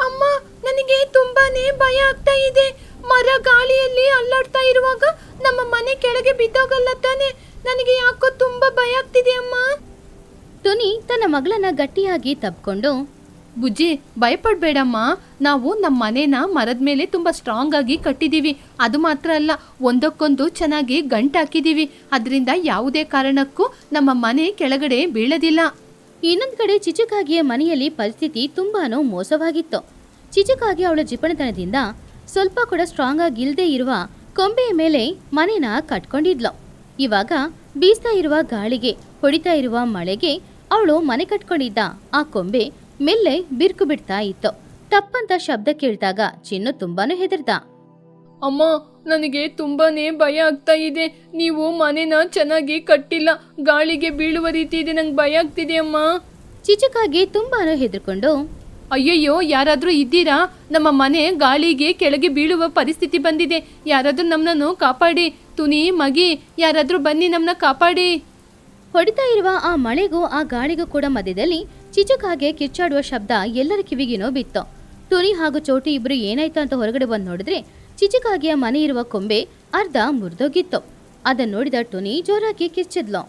ಅಮ್ಮ, ನನಗೆ ತುಂಬಾನೇ ಭಯ ಆಗ್ತಾ ಇದೆ. ಮರ ಗಾಳಿಯಲ್ಲಿ ಅಲ್ಲಾಡ್ತಾ ಇರುವಾಗ ನಮ್ಮ ಮನೆ ಕೆಳಗೆ ಬಿದ್ದೋಗಲ್ಲ ತಾನೆ? ನನಗೆ ಯಾಕೋ ತುಂಬಾ ಭಯ ಆಗ್ತಿದೆ ಅಮ್ಮ. ಟುನಿ ತನ್ನ ಮಗಳನ್ನ ಗಟ್ಟಿಯಾಗಿ ತಬ್ಕೊಂಡು, ಬುಜ್ಜಿ, ಭಯಪಡ್ಬೇಡಮ್ಮ. ನಾವು ನಮ್ಮ ಮನೇನ ಮರದ ಮೇಲೆ ತುಂಬಾ ಸ್ಟ್ರಾಂಗ್ ಆಗಿ ಕಟ್ಟಿದೀವಿ. ಅದು ಮಾತ್ರ ಅಲ್ಲ, ಒಂದಕ್ಕೊಂದು ಚೆನ್ನಾಗಿ ಗಂಟು ಹಾಕಿದೀವಿ. ಅದರಿಂದ ಯಾವುದೇ ಕಾರಣಕ್ಕೂ ನಮ್ಮ ಮನೆ ಕೆಳಗಡೆ ಬೀಳದಿಲ್ಲ. ಇನ್ನೊಂದ್ ಕಡೆ ಚಿಚುಕಾಗಿಯ ಮನೆಯಲ್ಲಿ ಪರಿಸ್ಥಿತಿ ತುಂಬಾನು ಮೋಸವಾಗಿತ್ತು. ಚಿಚುಕಾಗಿ ಅವಳ ಜಿಪಣತನದಿಂದ ಸ್ವಲ್ಪ ಕೂಡ ಸ್ಟ್ರಾಂಗ್ ಆಗಿ ಇಲ್ಲದೆ ಇರುವ ಕೊಂಬೆಯ ಮೇಲೆ ಮನೆನ ಕಟ್ಕೊಂಡಿದ್ಲು. ಇವಾಗ ಬೀಸ್ತಾ ಇರುವ ಗಾಳಿಗೆ, ಹೊಡಿತಾ ಇರುವ ಮಳೆಗೆ ಅವಳು ಮನೆ ಕಟ್ಕೊಂಡಿದ್ದ ಆ ಕೊಂಬೆ ಮೆಲ್ಲೆ ಬಿರ್ಕು ಬಿಡ್ತಾ ಇತ್ತು. ಟಪ್ಪಂತ ಶಬ್ದ ಕೇಳಿದಾಗ ಚಿನ್ನು ತುಂಬಾನು ಹೆದರ್ದ. ಅಮ್ಮ, ನನಗೆ ತುಂಬಾನೇ ಭಯ ಆಗ್ತಾ ಇದೆ. ನೀವು ಮನೆನ ಚೆನ್ನಾಗಿ ಕಟ್ಟಿಲ್ಲ, ಗಾಳಿಗೆ ಬೀಳುವ ರೀತಿ ಇದೆ, ನಂಗೆ ಭಯ ಆಗ್ತಿದೆ ಅಮ್ಮ. ಚಿಚುಕಾಗಿ ತುಂಬಾನು ಹೆದರ್ಕೊಂಡು, ಅಯ್ಯಯ್ಯೋ, ಯಾರಾದ್ರೂ ಇದ್ದೀರಾ? ನಮ್ಮ ಮನೆ ಗಾಳಿಗೆ ಕೆಳಗೆ ಬೀಳುವ ಪರಿಸ್ಥಿತಿ ಬಂದಿದೆ. ಯಾರಾದ್ರೂ ನಮ್ಮನ್ನು ಕಾಪಾಡಿ. ತುನಿ, ಮಗಿ, ಯಾರಾದ್ರೂ ಬನ್ನಿ, ನಮ್ಮನ್ನ ಕಾಪಾಡಿ. ಹೊಡಿತಾ ಇರುವ ಆ ಮಳೆಗೂ ಆ ಗಾಳಿಗೂ ಕೂಡ ಮಧ್ಯದಲ್ಲಿ ಚಿಚುಕಾಗೆ ಕಿಚ್ಚಾಡುವ ಶಬ್ದ ಎಲ್ಲರ ಕಿವಿಗೇನೋ ಬಿತ್ತು. ಟುನಿ ಹಾಗೂ ಚೋಟಿ ಇಬ್ರು ಏನಾಯ್ತು ಅಂತ ಹೊರಗಡೆ ಬಂದು ನೋಡಿದ್ರೆ ಚಿಚುಕಾಗಿಯ ಮನೆ ಇರುವ ಕೊಂಬೆ ಅರ್ಧ ಮುರಿದೋಗಿತ್ತು. ಅದನ್ನ ನೋಡಿದ ಟುನಿ ಜೋರಾಗಿ ಕಿಚ್ಚಿದ್ಲು.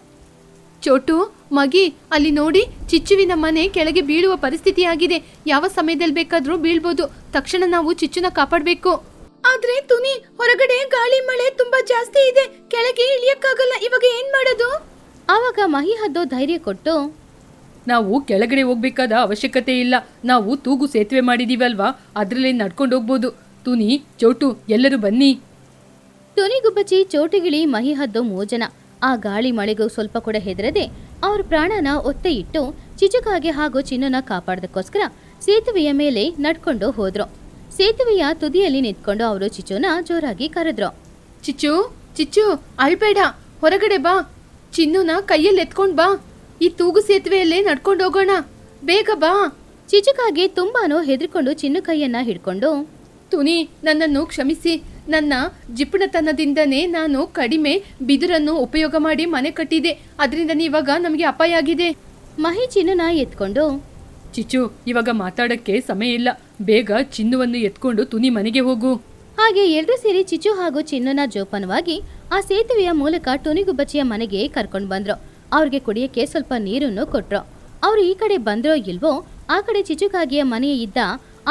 ಚೋಟು, ಮಗಿ, ಅಲ್ಲಿ ನೋಡಿ, ಚಿಚ್ಚುವಿನ ಮನೆ ಕೆಳಗೆ ಬೀಳುವ ಪರಿಸ್ಥಿತಿ ಆಗಿದೆ. ಯಾವ ಸಮಯದಲ್ಲಿ ಬೇಕಾದ್ರೂ ಬೀಳ್ಬೋದು. ತಕ್ಷಣ ನಾವು ಚಿಚ್ಚುನ ಕಾಪಾಡಬೇಕು. ಆದ್ರೆ ತುನಿ, ಹೊರಗಡೆ ಗಾಳಿ ಮಳೆ ತುಂಬಾ ಜಾಸ್ತಿ ಇದೆ, ಕೆಳಗೆ ಇಳಿಯಕ್ಕಾಗಲ್ಲ. ಇವಾಗ ಏನ್ ಮಾಡೋದು? ಆವಾಗ ಮಹಿ ಹದ್ದು ಧೈರ್ಯ ಕೊಟ್ಟು, ನಾವು ಕೆಳಗಡೆ ಹೋಗ್ಬೇಕಾದ ಅವಶ್ಯಕತೆ ಇಲ್ಲ. ನಾವು ತೂಗು ಸೇತುವೆ ಮಾಡಿದೀವಲ್ವಾ, ಅದ್ರಲ್ಲೇ ನಡ್ಕೊಂಡು ಹೋಗ್ಬೋದು. ತುನಿ, ಚೋಟು, ಎಲ್ಲರೂ ಬನ್ನಿ. ಟುನಿಗುಬ್ಬಚ್ಚಿ, ಚೋಟಿಗಿಳಿ, ಮಹಿ ಹದ್ದು 3 ಜನ ಆ ಗಾಳಿ ಮಳೆಗೂ ಸ್ವಲ್ಪ ಕೂಡ ಹೆದರದೆ ಅವ್ರ ಪ್ರಾಣನ ಒತ್ತೆ ಇಟ್ಟು ಚಿಚುಕಾಗೆ ಹಾಗೂ ಚಿನ್ನನ ಕಾಪಾಡೋದಕ್ಕೋಸ್ಕರ ಸೇತುವೆಯ ಮೇಲೆ ನಡ್ಕೊಂಡು ಹೋದ್ರು. ಸೇತುವೆಯ ತುದಿಯಲ್ಲಿ ನಿಂತ್ಕೊಂಡು ಅವರು ಚಿಚುನ ಜೋರಾಗಿ ಕರೆದ್ರು. ಚಿಚ್ಚು, ಚಿಚ್ಚು, ಅಳ್ಬೇಡ, ಹೊರಗಡೆ ಬಾ. ಚಿನ್ನುನ ಕೈಯಲ್ಲಿ ಎತ್ಕೊಂಡ್ ಬಾ. ಈ ತೂಗು ಸೇತುವೆಯಲ್ಲೇ ನಡ್ಕೊಂಡು ಹೋಗೋಣ, ಬೇಗ ಬಾ. ಚಿಚುಕಾಗೆ ತುಂಬಾನು ಹೆದರ್ಕೊಂಡು ಚಿನ್ನು ಕೈಯನ್ನ ಹಿಡ್ಕೊಂಡು, ತುನಿ, ನನ್ನನ್ನು ಕ್ಷಮಿಸಿ. ನನ್ನ ಜಿಪುಣತನದಿಂದನೇ ನಾನು ಕಡಿಮೆ ಬಿದಿರನ್ನು ಉಪಯೋಗ ಮಾಡಿ ಮನೆ ಕಟ್ಟಿದೆ. ಅದರಿಂದ ಇವಾಗ ನಮಗೆ ಅಪಾಯ ಆಗಿದೆ. ಮಹಿ ಚಿನ್ನುನ ಎತ್ಕೊಂಡು, ಚಿಚ್ಚು, ಇವಾಗ ಮಾತಾಡಕ್ಕೆ ಸಮಯ ಇಲ್ಲ. ಬೇಗ ಚಿನ್ನುವನ್ನು ಎತ್ಕೊಂಡು ತುನಿ ಮನೆಗೆ ಹೋಗು. ಹಾಗೆ ಎಲ್ರೂ ಸೇರಿ ಚಿಚ್ಚು ಹಾಗೂ ಚಿನ್ನುನ ಜೋಪಾನವಾಗಿ ಆ ಸೇತುವೆಯ ಮೂಲಕ ಟುನಿಗುಬ್ಬಚ್ಚಿಯ ಮನೆಗೆ ಕರ್ಕೊಂಡು ಬಂದ್ರು. ಅವ್ರಿಗೆ ಕುಡಿಯಕ್ಕೆ ಸ್ವಲ್ಪ ನೀರನ್ನು ಕೊಟ್ರು. ಅವ್ರು ಈ ಕಡೆ ಬಂದ್ರೋ ಇಲ್ವೋ, ಆ ಕಡೆ ಚಿಚುಕಾಗಿಯ ಮನೆ ಇದ್ದ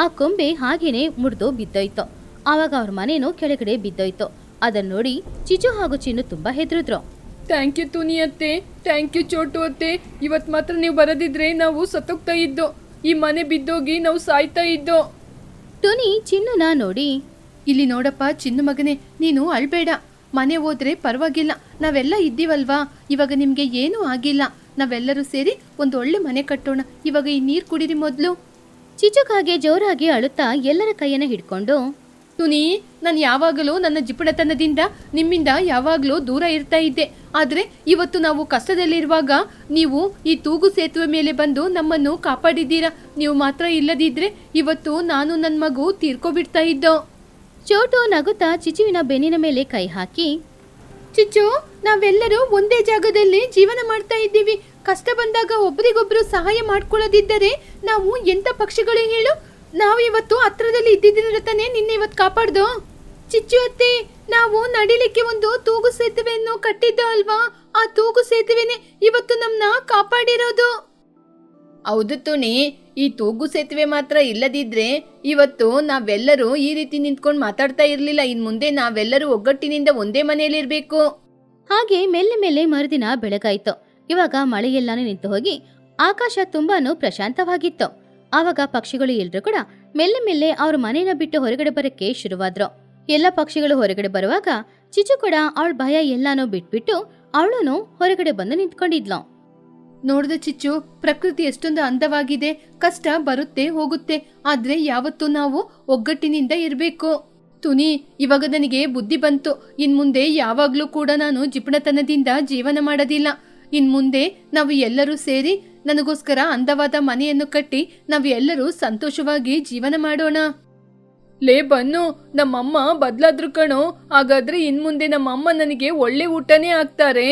ಆ ಕೊಂಬೆ ಹಾಗೇನೆ ಮುರಿದು ಬಿದ್ದೋಯ್ತು. ಆವಾಗ ಅವ್ರ ಮನೇನೂ ಕೆಳಗಡೆ ಬಿದ್ದೋಯ್ತು. ಅದನ್ನ ನೋಡಿ ಚಿಚು ಹಾಗೂ ಚಿನ್ನು ತುಂಬಾ ಹೆದರಿದ್ರು. ಥ್ಯಾಂಕ್ ಯು ತುನಿ ಅತ್ತೆ, ಥ್ಯಾಂಕ್ ಯು ಚೋಟು ಅತ್ತೆ. ಇವತ್ತು ಮಾತ್ರ ನೀವು ಬರದಿದ್ರೆ ನಾವು ಸತ್ತೋಗ್ತಾ ಇದ್ದೋ. ಈ ಮನೆ ಬಿದ್ದೋಗಿ ನಾವು ಸಾಯ್ತಾ ಇದ್ದೋ. ಟುನಿ ಚಿನ್ನುನ ನೋಡಿ, ಇಲ್ಲಿ ನೋಡಪ್ಪ ಚಿನ್ನು ಮಗನೇ, ನೀನು ಅಳ್ಬೇಡ. ಮನೆ ಹೋದ್ರೆ ಪರವಾಗಿಲ್ಲ, ನಾವೆಲ್ಲ ಇದ್ದೀವಲ್ವಾ. ಇವಾಗ ನಿಮ್ಗೆ ಏನೂ ಆಗಿಲ್ಲ. ನಾವೆಲ್ಲರೂ ಸೇರಿ ಒಂದು ಒಳ್ಳೆ ಮನೆ ಕಟ್ಟೋಣ. ಇವಾಗ ಈ ನೀರು ಕುಡೀರಿ ಮೊದಲು. ಚಿಚುಕಾಗೆ ಜೋರಾಗಿ ಅಳುತ್ತಾ ಎಲ್ಲರ ಕೈಯನ್ನ ಹಿಡ್ಕೊಂಡು, ತುನಿ, ನಾನು ಯಾವಾಗಲೂ ನನ್ನ ಜಿಪುಣತನದಿಂದ ನಿಮ್ಮಿಂದ ಯಾವಾಗಲೂ ದೂರ ಇರ್ತಾ ಇದ್ದೆ. ಆದರೆ ಇವತ್ತು ನಾವು ಕಷ್ಟದಲ್ಲಿರುವಾಗ ನೀವು ಈ ತೂಗು ಸೇತುವೆ ಮೇಲೆ ಬಂದು ನಮ್ಮನ್ನು ಕಾಪಾಡಿದ್ದೀರಾ. ನೀವು ಮಾತ್ರ ಇಲ್ಲದಿದ್ರೆ ಇವತ್ತು ನಾನು ನನ್ನ ಮಗು ತೀರ್ಕೊಬಿಡ್ತಾ ಇದ್ದೋ. ಚೋಟು ನಗುತ್ತಾ ಚಿಚುವಿನ ಬೆನ್ನಿನ ಮೇಲೆ ಕೈ ಹಾಕಿ, ಚಿಚ್ಚು, ನಾವೆಲ್ಲರೂ ಒಂದೇ ಜಾಗದಲ್ಲಿ ಜೀವನ ಮಾಡ್ತಾ ಇದ್ದೀವಿ. ಕಷ್ಟ ಬಂದಾಗ ಒಬ್ರಿಗೊಬ್ರು ಸಹಾಯ ಮಾಡ್ಕೊಳ್ಳೋದಿದ್ದರೆ ನಾವು ಎಂತ ಪಕ್ಷಿಗಳು ಹೇಳು? ನಾವು ಇವತ್ತು ಹತ್ರದಲ್ಲಿ ಇದ್ದಿದ್ರೆ ತಾನೇ ನಿನ್ನೆ ಇವತ್ತು ಕಾಪಾಡ್ದು. ಚಿಚ್ಚು ಅತ್ತೆ, ನಾವು ನಡಿಲಿಕ್ಕೆ ಒಂದು ತೂಗು ಸೇತುವೆಯನ್ನು ಕಟ್ಟಿದ್ದ ಅಲ್ವಾ? ಆ ತೂಗು ಸೇತುವೆನೇ ಇವತ್ತು ನಮ್ಮನ್ನ ಕಾಪಾಡಿರೋದು. ಹೌದು ತುನಿ, ಈ ತೂಗು ಸೇತುವೆ ಮಾತ್ರ ಇಲ್ಲದಿದ್ರೆ ಇವತ್ತು ನಾವೆಲ್ಲರೂ ಈ ರೀತಿ ನಿಂತ್ಕೊಂಡು ಮಾತಾಡ್ತಾ ಇರ್ಲಿಲ್ಲ. ಇನ್ ಮುಂದೆ ನಾವೆಲ್ಲರೂ ಒಗ್ಗಟ್ಟಿನಿಂದ ಒಂದೇ ಮನೆಯಲ್ಲಿರ್ಬೇಕು. ಹಾಗೆ ಮೆಲ್ಲೆ ಮೆಲ್ಲೆ ಮರುದಿನ ಬೆಳಗಾಯ್ತು. ಇವಾಗ ಮಳೆಯೆಲ್ಲಾನು ನಿಂತು ಹೋಗಿ ಆಕಾಶ ತುಂಬಾನು ಪ್ರಶಾಂತವಾಗಿತ್ತು. ಆವಾಗ ಪಕ್ಷಿಗಳು ಎಲ್ರೂ ಕೂಡ ಮೆಲ್ಲೆ ಮೆಲ್ಲೆ ಅವ್ರ ಮನೇನ ಬಿಟ್ಟು ಹೊರಗಡೆ ಬರಕ್ಕೆ ಶುರುವಾದ್ರು. ಎಲ್ಲ ಪಕ್ಷಿಗಳು ಹೊರಗಡೆ ಬರುವಾಗ ಚಿಚು ಕೂಡ ಅವಳ ಭಯ ಎಲ್ಲಾನು ಬಿಟ್ಬಿಟ್ಟು ಅವಳನು ಹೊರಗಡೆ ಬಂದು ನಿಂತ್ಕೊಂಡಿದ್ಲು. ನೋಡ್ದ ಚಿಚ್ಚು, ಪ್ರಕೃತಿ ಎಷ್ಟೊಂದು ಅಂದವಾಗಿದೆ. ಕಷ್ಟ ಬರುತ್ತೆ ಹೋಗುತ್ತೆ, ಆದ್ರೆ ಯಾವತ್ತೂ ನಾವು ಒಗ್ಗಟ್ಟಿನಿಂದ ಇರ್ಬೇಕು. ತುನಿ, ಇವಾಗ ನನಗೆ ಬುದ್ಧಿ ಬಂತು. ಇನ್ಮುಂದೆ ಯಾವಾಗ್ಲೂ ಕೂಡ ನಾನು ಜಿಪಣತನದಿಂದ ಜೀವನ ಮಾಡೋದಿಲ್ಲ. ಇನ್ಮುಂದೆ ನಾವು ಎಲ್ಲರೂ ಸೇರಿ ನನಗೋಸ್ಕರ ಅಂದವಾದ ಮನೆಯನ್ನು ಕಟ್ಟಿ ನಾವು ಎಲ್ಲರೂ ಸಂತೋಷವಾಗಿ ಜೀವನ ಮಾಡೋಣ. ಲೇ ಬನ್ನು, ನಮ್ಮಮ್ಮ ಬದ್ಲಾದ್ರು ಕಣೋ. ಹಾಗಾದ್ರೆ ಇನ್ಮುಂದೆ ನಮ್ಮಮ್ಮ ನನಗೆ ಒಳ್ಳೆ ಊಟನೇ ಹಾಕ್ತಾರೆ.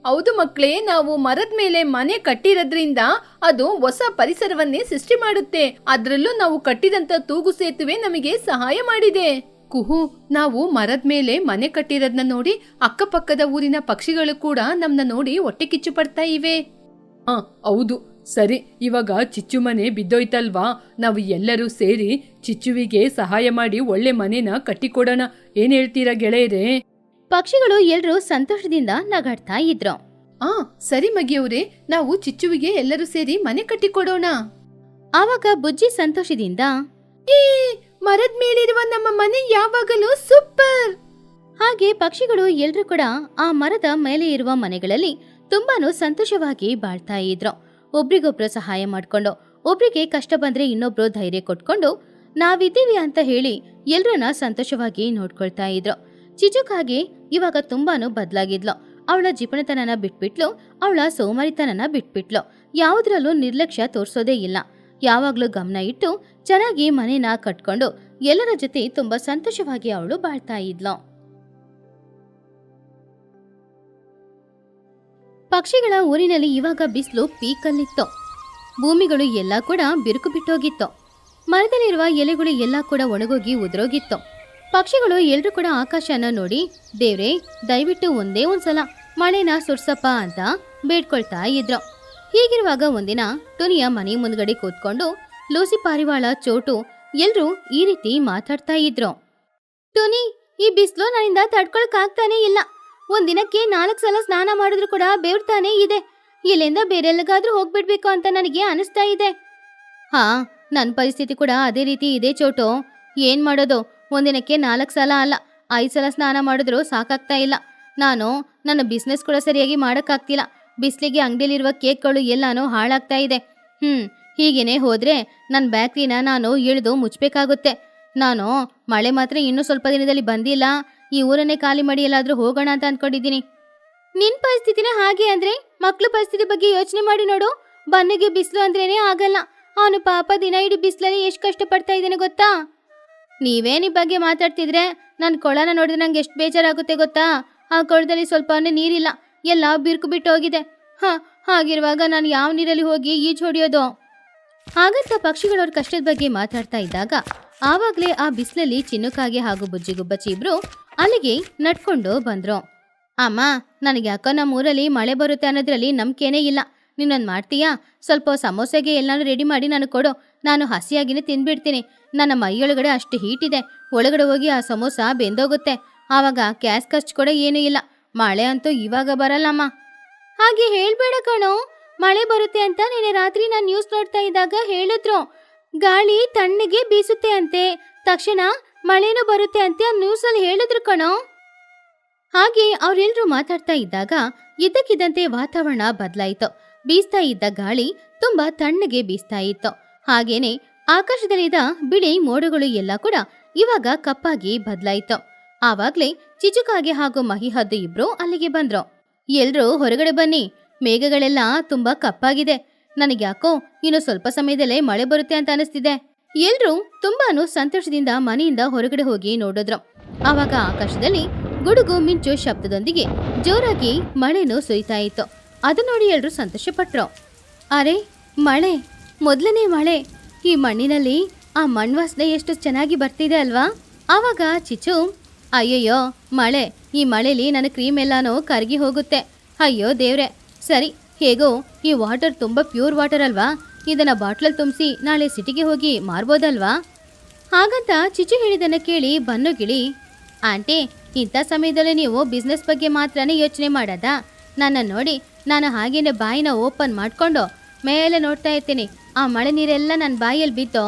ಹೌದು ಮಕ್ಕಳೇ, ನಾವು ಮರದ ಮೇಲೆ ಮನೆ ಕಟ್ಟಿರೋದ್ರಿಂದ ಅದು ಹೊಸ ಪರಿಸರವನ್ನೇ ಸೃಷ್ಟಿ ಮಾಡುತ್ತೆ. ಅದ್ರಲ್ಲೂ ನಾವು ಕಟ್ಟಿದಂತ ತೂಗು ಸೇತುವೆ ನಮಗೆ ಸಹಾಯ ಮಾಡಿದೆ. ಕುಹು, ನಾವು ಮರದ ಮೇಲೆ ಮನೆ ಕಟ್ಟಿರೋದನ್ನ ನೋಡಿ ಅಕ್ಕಪಕ್ಕದ ಊರಿನ ಪಕ್ಷಿಗಳು ಕೂಡ ನಮ್ನ ನೋಡಿ ಹೊಟ್ಟೆ ಕಿಚ್ಚು ಪಡ್ತಾ ಇವೆ. ಹೌದು, ಸರಿ. ಇವಾಗ ಚಿಚ್ಚು ಮನೆ ಬಿದ್ದೋಯ್ತಲ್ವಾ, ನಾವು ಎಲ್ಲರೂ ಸೇರಿ ಚಿಚ್ಚುವಿಗೆ ಸಹಾಯ ಮಾಡಿ ಒಳ್ಳೆ ಮನೆನ ಕಟ್ಟಿಕೊಡೋಣ. ಏನ್ ಹೇಳ್ತೀರಾ ಗೆಳೆಯರೇ? ಪಕ್ಷಿಗಳು ಎಲ್ರೂ ಸಂತೋಷದಿಂದ ನಗಾಡ್ತಾ ಇದ್ರು. ಸರಿ ಮಗಿಯವ್ರೆ, ನಾವು ಚಿಚ್ಚುವಿಗೆ ಎಲ್ಲರೂ ಸೇರಿ ಮನೆ ಕಟ್ಟಿಕೊಡೋಣ. ಆವಾಗ ಬುಜ್ಜಿ ಸಂತೋಷದಿಂದ, ಮರದ ಮೇಲಿರುವ ನಮ್ಮ ಮನೆ ಯಾವಾಗಲೂ ಸೂಪರ್. ಹಾಗೆ ಪಕ್ಷಿಗಳು ಎಲ್ರೂ ಕೂಡ ಆ ಮರದ ಮೇಲೆ ಇರುವ ಮನೆಗಳಲ್ಲಿ ತುಂಬಾನು ಸಂತೋಷವಾಗಿ ಬಾಳ್ತಾ ಇದ್ರು. ಒಬ್ರಿಗೊಬ್ರು ಸಹಾಯ ಮಾಡ್ಕೊಂಡು, ಒಬ್ರಿಗೆ ಕಷ್ಟ ಬಂದ್ರೆ ಇನ್ನೊಬ್ರು ಧೈರ್ಯ ಕೊಟ್ಕೊಂಡು ನಾವಿದ್ದೀವಿ ಅಂತ ಹೇಳಿ ಎಲ್ರನ್ನ ಸಂತೋಷವಾಗಿ ನೋಡ್ಕೊಳ್ತಾ ಇದ್ರು. ಚಿಚುಕಾಗೆ ಇವಾಗ ತುಂಬಾನು ಬದ್ಲಾಗಿದ್ಲು. ಅವಳ ಜಿಪಣತನನ ಬಿಟ್ಬಿಟ್ಲು, ಅವಳ ಸೋಮಾರಿತನನ ಬಿಟ್ಬಿಟ್ಲು. ಯಾವುದ್ರಲ್ಲೂ ನಿರ್ಲಕ್ಷ್ಯ ತೋರ್ಸೋದೇ ಇಲ್ಲ. ಯಾವಾಗ್ಲೂ ಗಮನ ಇಟ್ಟು ಚೆನ್ನಾಗಿ ಮನೇನ ಕಟ್ಕೊಂಡು ಎಲ್ಲರ ಜೊತೆ ತುಂಬಾ ಸಂತೋಷವಾಗಿ ಅವಳು ಬಾಳ್ತಾ ಇದ್ಲು. ಪಕ್ಷಿಗಳ ಊರಿನಲ್ಲಿ ಇವಾಗ ಬಿಸಿಲು ಪೀಕಲ್ಲಿತ್ತು. ಭೂಮಿಗಳು ಎಲ್ಲ ಕೂಡ ಬಿರುಕು ಬಿಟ್ಟೋಗಿತ್ತು. ಮರದಲ್ಲಿರುವ ಎಲೆಗಳು ಎಲ್ಲ ಕೂಡ ಒಣಗೋಗಿ ಉದುರೋಗಿತ್ತು. ಪಕ್ಷಿಗಳು ಎಲ್ರೂ ಕೂಡ ಆಕಾಶನ ನೋಡಿ, ದೇವ್ರೇ ದಯವಿಟ್ಟು ಒಂದೇ ಒಂದ್ಸಲ ಮಳೆನ ಸುರ್ಸಪ್ಪ ಅಂತ ಬೇಡ್ಕೊಳ್ತಾ ಇದ್ರು. ಹೀಗಿರುವಾಗ ಒಂದಿನ ಟುನಿಯ ಮನೆ ಮುಂದ್ಗಡೆ ಕೂತ್ಕೊಂಡು ಲೂಸಿ ಪಾರಿವಾಳ, ಚೋಟು ಎಲ್ರೂ ಈ ರೀತಿ ಮಾತಾಡ್ತಾ ಇದ್ರು. ಟುನಿ, ಈ ಬಿಸಿಲು ನನ್ನಿಂದ ತಡ್ಕೊಳಕ್ ಆಗ್ತಾನೆ ಇಲ್ಲ. ಒಂದಿನಕ್ಕೆ 4 ಸಲ ಸ್ನಾನ ಮಾಡಿದ್ರು ಕೂಡ ಬೇವ್ತಾನೆ ಇದೆ. ಇಲ್ಲಿಂದ ಬೇರೆಲ್ಲಗಾದ್ರೂ ಹೋಗ್ಬಿಡ್ಬೇಕು ಅಂತ ನನಗೆ ಅನಿಸ್ತಾ ಇದೆ. ನನ್ನ ಪರಿಸ್ಥಿತಿ ಕೂಡ ಅದೇ ರೀತಿ ಇದೆ ಚೋಟು. ಏನ್ ಮಾಡೋದು, ಒಂದಿನಕ್ಕೆ 4 ಸಲ ಅಲ್ಲ 5 ಸಲ ಸ್ನಾನ ಮಾಡಿದ್ರು ಸಾಕಾಗ್ತಾ ಇಲ್ಲ. ನಾನು ನನ್ನ ಬಿಸ್ನೆಸ್ ಕೂಡ ಸರಿಯಾಗಿ ಮಾಡೋಕ್ಕಾಗ್ತಿಲ್ಲ. ಬಿಸಿಲಿಗೆ ಅಂಗಡಿಲಿರುವ ಕೇಕ್ಗಳು ಎಲ್ಲಾನು ಹಾಳಾಗ್ತಾ ಇದೆ. ಹೀಗೇನೆ ಹೋದ್ರೆ ನನ್ನ ಬ್ಯಾಕ್ರಿನ ನಾನು ಇಳಿದು ಮುಚ್ಚಬೇಕಾಗುತ್ತೆ. ನಾನು ಮಳೆ ಮಾತ್ರ ಇನ್ನೂ ಸ್ವಲ್ಪ ದಿನದಲ್ಲಿ ಬಂದಿಲ್ಲ. ಈ ಊರನ್ನೇ ಖಾಲಿ ಮಾಡಿ ಎಲ್ಲಾದ್ರೂ ಹೋಗೋಣ ಅಂತ ಅನ್ಕೊಂಡಿದ್ದೀನಿ. ನಿನ್ ಪರಿಸ್ಥಿತಿನ ಹಾಗೆ ಅಂದ್ರೆ ಮಕ್ಳ ಪರಿಸ್ಥಿತಿ ಬಗ್ಗೆ ಯೋಚನೆ ಮಾಡಿ ನೋಡು. ಬನ್ನಿಗೆ ಬಿಸಿಲು ಅಂದ್ರೇನೆ ಆಗಲ್ಲ. ಅವನು ಪಾಪ ದಿನ ಇಡೀ ಬಿಸಿಲಲ್ಲಿ ಎಷ್ಟು ಕಷ್ಟಪಡ್ತಾ ಇದ್ದೇನೆ ಗೊತ್ತಾ. ನೀವೇನಿ ಬಗ್ಗೆ ಮಾತಾಡ್ತಿದ್ರೆ ನನ್ನ ಕೊಳನ ನೋಡಿದ್ರೆ ನಂಗೆ ಎಷ್ಟು ಬೇಜಾರಾಗುತ್ತೆ ಗೊತ್ತಾ. ಆ ಕೊಳದಲ್ಲಿ ಸ್ವಲ್ಪ ನೀರಿಲ್ಲ, ಎಲ್ಲ ಬಿರುಕು ಬಿಟ್ಟು ಹೋಗಿದೆ. ಹಾಗಿರುವಾಗ ನಾನು ಯಾವ ನೀರಲ್ಲಿ ಹೋಗಿ ಈಜು ಹೊಡಿಯೋದು? ಹಾಗಂತ ಪಕ್ಷಿಗಳವ್ರ ಕಷ್ಟದ ಬಗ್ಗೆ ಮಾತಾಡ್ತಾ ಇದ್ದಾಗ ಆವಾಗ್ಲೇ ಆ ಬಿಸಿಲಲ್ಲಿ ಚಿನ್ನುಕಾಗೆ ಹಾಗೂ ಬುಜ್ಜಿಗುಬ್ಬಚ್ಚಿ ಇಬ್ರು ಅಲ್ಲಿಗೆ ನಡ್ಕೊಂಡು ಬಂದ್ರು. ಅಮ್ಮ, ನನಗೆ ಯಾಕೋ ನಮ್ಮ ಊರಲ್ಲಿ ಮಳೆ ಬರುತ್ತೆ ಅನ್ನೋದ್ರಲ್ಲಿ ನಂಬಿಕೆನೇ ಇಲ್ಲ. ನೀನೊಂದು ಮಾಡ್ತೀಯಾ? ಸ್ವಲ್ಪ ಸಮೋಸೆಗೆ ಎಲ್ಲಾನು ರೆಡಿ ಮಾಡಿ ನನಗೆ ಕೊಡು. ನಾನು ಹಸಿಯಾಗಿನೇ ತಿಂದ್ಬಿಡ್ತೀನಿ. ನನ್ನ ಮೈಯೊಳಗಡೆ ಅಷ್ಟು ಹೀಟ್ ಇದೆ. ಒಳಗಡೆ ಹೋಗಿ ಆ ಸಮೋಸ ಬೆಂದೋಗುತ್ತೆ. ಆವಾಗ ಗ್ಯಾಸ್ ಖರ್ಚು ಕೂಡ ಏನೂ ಇಲ್ಲ. ಮಳೆ ಅಂತೂ ಇವಾಗ ಬರಲ್ಲಮ್ಮ. ಹಾಗೆ ಹೇಳ್ಬೇಡ ಕಣೋ. ಮಳೆ ಬರುತ್ತೆ ಅಂತ ನಿನ್ನೆ ರಾತ್ರಿ ನಾನು ನ್ಯೂಸ್ ನೋಡ್ತಾ ಇದ್ದಾಗ ಹೇಳಿದ್ರು. ಗಾಳಿ ತಣ್ಣಗೆ ಬೀಸುತ್ತೆ ಅಂತೆ, ತಕ್ಷಣ ಮಳೆನೂ ಬರುತ್ತೆ ಅಂತೆ ಆ ನ್ಯೂಸಲ್ಲಿ ಹೇಳಿದ್ರು ಕಣೋ. ಹಾಗೆ ಅವರೆಲ್ಲರೂ ಮಾತಾಡ್ತಾ ಇದ್ದಾಗ ಇದ್ದಕ್ಕಿದ್ದಂತೆ ವಾತಾವರಣ ಬದಲಾಯಿತು. ಬೀಸ್ತಾ ಇದ್ದ ಗಾಳಿ ತುಂಬಾ ತಣ್ಣಗೆ ಬೀಸ್ತಾ ಇತ್ತು. ಹಾಗೇನೆ ಆಕಾಶದಲ್ಲಿದ್ದ ಬಿಳಿ ಮೋಡಗಳು ಎಲ್ಲ ಕೂಡ ಇವಾಗ ಕಪ್ಪಾಗಿ ಬದಲಾಯಿತು. ಆವಾಗ್ಲೇ ಚಿಚುಕಾಗೆ ಹಾಗೂ ಮಹಿಹದ್ದು ಇಬ್ರು ಅಲ್ಲಿಗೆ ಬಂದ್ರು. ಎಲ್ರೂ ಹೊರಗಡೆ ಬನ್ನಿ, ಮೇಘಗಳೆಲ್ಲ ತುಂಬಾ ಕಪ್ಪಾಗಿದೆ. ನನಗ್ಯಾಕೋ ಇನ್ನು ಸ್ವಲ್ಪ ಸಮಯದಲ್ಲೇ ಮಳೆ ಬರುತ್ತೆ ಅಂತ ಅನಿಸ್ತಿದೆ. ಎಲ್ರೂ ತುಂಬಾನು ಸಂತೋಷದಿಂದ ಮನೆಯಿಂದ ಹೊರಗಡೆ ಹೋಗಿ ನೋಡಿದ್ರು. ಆವಾಗ ಆಕಾಶದಲ್ಲಿ ಗುಡುಗು ಮಿಂಚು ಶಬ್ದದೊಂದಿಗೆ ಜೋರಾಗಿ ಮಳೆನೂ ಸುರಿತಾ ಇತ್ತು. ಅದು ನೋಡಿ ಎಲ್ರೂ ಸಂತೋಷ ಪಟ್ರು. ಅರೆ, ಮಳೆ, ಮೊದಲನೇ ಮಳೆ. ಈ ಮಣ್ಣಿನಲ್ಲಿ ಆ ಮಣ್ವಾಸನೆ ಎಷ್ಟು ಚೆನ್ನಾಗಿ ಬರ್ತಿದೆ ಅಲ್ವಾ? ಆವಾಗ ಚಿಚು, ಅಯ್ಯಯ್ಯೋ ಮಳೆ, ಈ ಮಳೆಲಿ ನನ್ನ ಕ್ರೀಮ್ ಎಲ್ಲಾನು ಕರಗಿ ಹೋಗುತ್ತೆ. ಅಯ್ಯೋ ದೇವ್ರೆ. ಸರಿ, ಹೇಗೋ ಈ ವಾಟರ್ ತುಂಬ ಪ್ಯೂರ್ ವಾಟರ್ ಅಲ್ವಾ, ಇದನ್ನ ಬಾಟ್ಲಲ್ಲಿ ತುಂಬಿಸಿ ನಾಳೆ ಸಿಟಿಗೆ ಹೋಗಿ ಮಾರ್ಬೋದಲ್ವಾ? ಹಾಗಂತ ಚಿಚು ಹೇಳಿದನ್ನ ಕೇಳಿ ಬನ್ನು ಗಿಳಿ, ಆಂಟಿ, ಇಂಥ ಸಮಯದಲ್ಲಿ ನೀವು ಬಿಸ್ನೆಸ್ ಬಗ್ಗೆ ಮಾತ್ರನೇ ಯೋಚನೆ ಮಾಡೋದಾ? ನನ್ನ ನೋಡಿ ನಾನು ಹಾಗೇನೆ ಬಾಯಿನ ಓಪನ್ ಮಾಡಿಕೊಂಡು ಮೇಲೆ ನೋಡ್ತಾ ಇರ್ತೀನಿ. ಆ ಮಳೆ ನೀರೆಲ್ಲ ನನ್ನ ಬಾಯಲ್ಲಿ ಬಿದ್ದು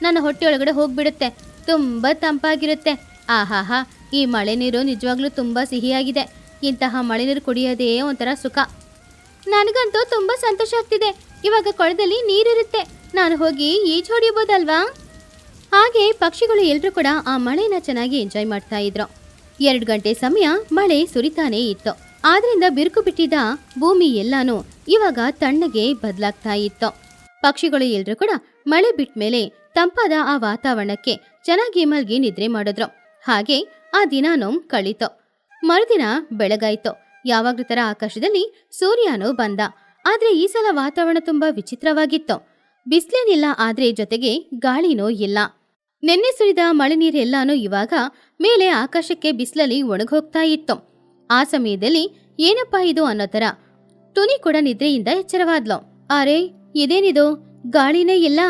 ನನ್ನ ಹೊಟ್ಟೆ ಒಳಗಡೆ ಹೋಗ್ಬಿಡುತ್ತೆ. ತುಂಬ ತಂಪಾಗಿರುತ್ತೆ. ಆಹಾಹಾ, ಈ ಮಳೆ ನೀರು ನಿಜವಾಗ್ಲೂ ತುಂಬಾ ಸಿಹಿಯಾಗಿದೆ. ಇಂತಹ ಮಳೆ ನೀರು ಕುಡಿಯೋದೇ ಒಂಥರ ಸುಖ. ನನಗಂತೂ ತುಂಬಾ ಸಂತೋಷ ಆಗ್ತಿದೆ. ಇವಾಗ ಕೊಳದಲ್ಲಿ ನೀರಿರುತ್ತೆ, ನಾನು ಹೋಗಿ ಈಜು ಹೊಡಿಬೋದಲ್ವಾ? ಹಾಗೆ ಪಕ್ಷಿಗಳು ಎಲ್ರೂ ಕೂಡ ಆ ಮಳೆನ ಚೆನ್ನಾಗಿ ಎಂಜಾಯ್ ಮಾಡ್ತಾ ಇದ್ರು. 2 ಗಂಟೆ ಸಮಯ ಮಳೆ ಸುರಿತಾನೇ ಇತ್ತು. ಆದ್ರಿಂದ ಬಿರುಕು ಬಿಟ್ಟಿದ್ದ ಭೂಮಿ ಎಲ್ಲಾನು ಇವಾಗ ತಣ್ಣಗೆ ಬದಲಾಗ್ತಾ ಇತ್ತು. ಪಕ್ಷಿಗಳು ಎಲ್ರೂ ಕೂಡ ಮಳೆ ಬಿಟ್ಟ ಮೇಲೆ ತಂಪಾದ ಆ ವಾತಾವರಣಕ್ಕೆ ಚೆನ್ನಾಗಿ ಮಲ್ಗಿ ನಿದ್ರೆ ಮಾಡಿದ್ರು. ಹಾಗೆ ಆ ದಿನಾನು ಕಳೀತು. ಮರುದಿನ ಬೆಳಗಾಯ್ತು. ಯಾವಾಗ್ಲೂ ತರ ಆಕಾಶದಲ್ಲಿ ಸೂರ್ಯನೂ ಬಂದ. ಆದ್ರೆ ಈ ಸಲ ವಾತಾವರಣ ತುಂಬಾ ವಿಚಿತ್ರವಾಗಿತ್ತು. ಬಿಸ್ಲೇನಿಲ್ಲ, ಆದ್ರೆ ಜೊತೆಗೆ ಗಾಳಿನೂ ಇಲ್ಲ. ನೆನ್ನೆ ಸುರಿದ ಮಳೆ ನೀರೆಲ್ಲಾನು ಇವಾಗ ಮೇಲೆ ಆಕಾಶಕ್ಕೆ ಬಿಸಿಲಲ್ಲಿ ಒಣಗೋಗ್ತಾ ಇತ್ತು. ಆ ಸಮಯದಲ್ಲಿ ಏನಪ್ಪಾ ಇದು ಅನ್ನೋ ತರ ಟುನಿ ಕೂಡ ನಿದ್ರೆಯಿಂದ ಎಚ್ಚರವಾದ್ಲು. ಅರೆ, ಇದೇನಿದು? ಗಾಳಿನೇ ಇಲ್ಲ,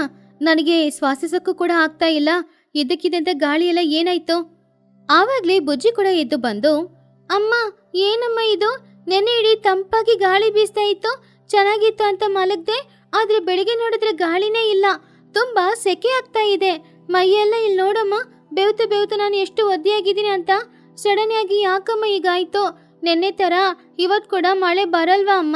ನನಗೆ ಶ್ವಾಸಿಸಕ್ಕೂ ಕೂಡ ಆಗ್ತಾ ಇಲ್ಲ. ಇದ್ದಕ್ಕಿದ್ದಂತ ಗಾಳಿ ಎಲ್ಲ ಏನಾಯ್ತು? ಆವಾಗ್ಲೇ ಬುಜ್ಜಿ ಕೂಡ ಎದ್ದು ಬಂದು, ಅಮ್ಮ, ಏನಮ್ಮ ಇದು? ನೆನ್ನೆ ಇಡೀ ತಂಪಾಗಿ ಗಾಳಿ ಬೀಸ್ತಾ ಇತ್ತು, ಚೆನ್ನಾಗಿತ್ತು ಅಂತ ಮಲಗ್ದೆ. ಆದ್ರೆ ಬೆಳಿಗ್ಗೆ ನೋಡಿದ್ರೆ ಗಾಳಿನೇ ಇಲ್ಲ, ತುಂಬಾ ಸೆಕೆ ಆಗ್ತಾ ಇದೆ. ಮೈಯೆಲ್ಲ ಇಲ್ಲಿ ನೋಡಮ್ಮ, ಬೆವ್ತು ಬೆವ್ತು ನಾನು ಎಷ್ಟು ಒದ್ದೆಯಾಗಿದ್ದೀನಿ ಅಂತ. ಸಡನ್ ಆಗಿ ಯಾಕಮ್ಮ ಹೀಗಾಯ್ತು? ನೆನ್ನೆ ತರ ಇವತ್ ಕೂಡ ಮಳೆ ಬರಲ್ವಾ ಅಮ್ಮ?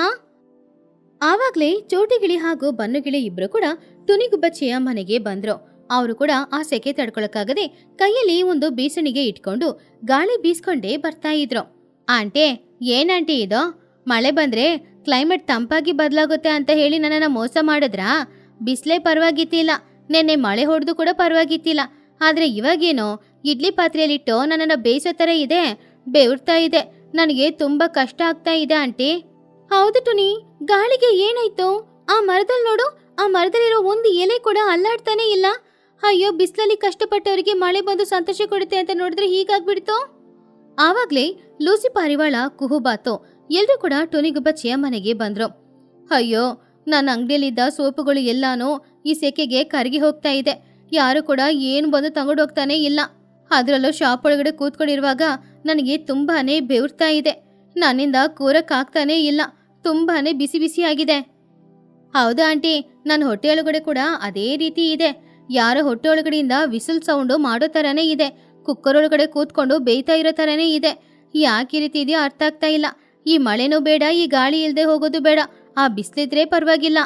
ಆವಾಗ್ಲೇ ಚೋಟಿಗಿಳಿ ಹಾಗೂ ಬನ್ನುಗಿಳಿ ಇಬ್ರು ಕೂಡ ತುನಿಗುಬ್ಬಚ್ಚಿಯ ಮನೆಗೆ ಬಂದ್ರು. ಅವರು ಕೂಡ ಆ ಸೆಕೆ ತಡ್ಕೊಳಕ್ಕಾಗದೆ ಕೈಯಲ್ಲಿ ಒಂದು ಬೀಸಣಿಗೆ ಇಟ್ಕೊಂಡು ಗಾಳಿ ಬೀಸ್ಕೊಂಡೇ ಬರ್ತಾ ಇದ್ರು. ಆಂಟಿ, ಏನಂಟಿ ಇದು? ಮಳೆ ಬಂದ್ರೆ ಕ್ಲೈಮೇಟ್ ತಂಪಾಗಿ ಬದಲಾಗುತ್ತೆ ಅಂತ ಹೇಳಿ ನನ್ನನ್ನ ಮೋಸ ಮಾಡಿದ್ರಾ? ಬಿಸ್ಲೇ ಪರವಾಗಿತ್ತಿಲ್ಲ, ನೆನ್ನೆ ಮಳೆ ಹೊಡೆದು ಕೂಡ ಪರವಾಗಿತ್ತಿಲ್ಲ. ಆದ್ರೆ ಇವಾಗೇನೋ ಇಡ್ಲಿ ಪಾತ್ರೆಯಲ್ಲಿಟ್ಟು ನನ್ನನ್ನ ಬೇಯಿಸೋ ತರ ಇದೆ, ಬೆವರ್ತಾ ಇದೆ. ನನಗೆ ತುಂಬಾ ಕಷ್ಟ ಆಗ್ತಾ ಇದೆ ಆಂಟಿ. ಹೌದು ಟುನಿ, ಗಾಳಿಗೆ ಏನಾಯ್ತು? ಆ ಮರದಲ್ಲಿ ನೋಡು, ಆ ಮರದಲ್ಲಿರೋ ಒಂದು ಎಲೆ ಕೂಡ ಅಲ್ಲಾಡ್ತಾನೆ ಇಲ್ಲ. ಅಯ್ಯೋ, ಬಿಸಿಲಲ್ಲಿ ಕಷ್ಟಪಟ್ಟವರಿಗೆ ಮಳೆ ಬಂದು ಸಂತೋಷ ಕೊಡುತ್ತೆ ಅಂತ ನೋಡಿದ್ರೆ ಹೀಗಾಗ್ಬಿಡ್ತು. ಆವಾಗ್ಲೇ ಲೂಸಿ ಪಾರಿವಾಳ ಕುಹುಬಾತು ಎಲ್ರೂ ಕೂಡ ಟುನಿಗುಬ್ಬಚ್ಚಿಯ ಮನೆಗೆ ಬಂದ್ರು. ಅಯ್ಯೋ, ನನ್ನ ಅಂಗಡಿಯಲ್ಲಿದ್ದ ಸೋಪುಗಳು ಎಲ್ಲಾನು ಈ ಸೆಕೆಗೆ ಕರಗಿ ಹೋಗ್ತಾ ಇದೆ. ಯಾರು ಕೂಡ ಏನು ಬಂದು ತಗೊಂಡು ಹೋಗ್ತಾನೆ ಇಲ್ಲ. ಅದರಲ್ಲೂ ಶಾಪ್ ಒಳಗಡೆ ಕೂತ್ಕೊಂಡಿರುವಾಗ ನನಗೆ ತುಂಬಾನೇ ಬೆವರ್ತಾ ಇದೆ. ನನ್ನಿಂದ ಕೂರಕ್ಕಾಗ್ತಾನೇ ಇಲ್ಲ, ತುಂಬಾನೇ ಬಿಸಿ ಬಿಸಿ ಆಗಿದೆ. ಹೌದಾ ಆಂಟಿ, ನನ್ನ ಹೊಟ್ಟೆ ಒಳಗಡೆ ಕೂಡ ಅದೇ ರೀತಿ ಇದೆ. ಯಾರೋ ಹೊಟ್ಟೆ ಒಳಗಡೆಯಿಂದ ವಿಸಿಲ್ ಸೌಂಡು ಮಾಡೋ ಥರನೇ ಇದೆ. ಕುಕ್ಕರ್ ಒಳಗಡೆ ಕೂತ್ಕೊಂಡು ಬೇಯ್ತಾ ಇರೋ ಥರನೇ ಇದೆ. ಯಾಕೆ ಈ ರೀತಿ ಇದೆಯೋ ಅರ್ಥ ಆಗ್ತಾ ಇಲ್ಲ. ಈ ಮಳೆನೂ ಬೇಡ, ಈ ಗಾಳಿ ಇಲ್ಲದೆ ಹೋಗೋದು ಬೇಡ, ಆ ಬಿಸಿಲಿದ್ರೆ ಪರವಾಗಿಲ್ಲ.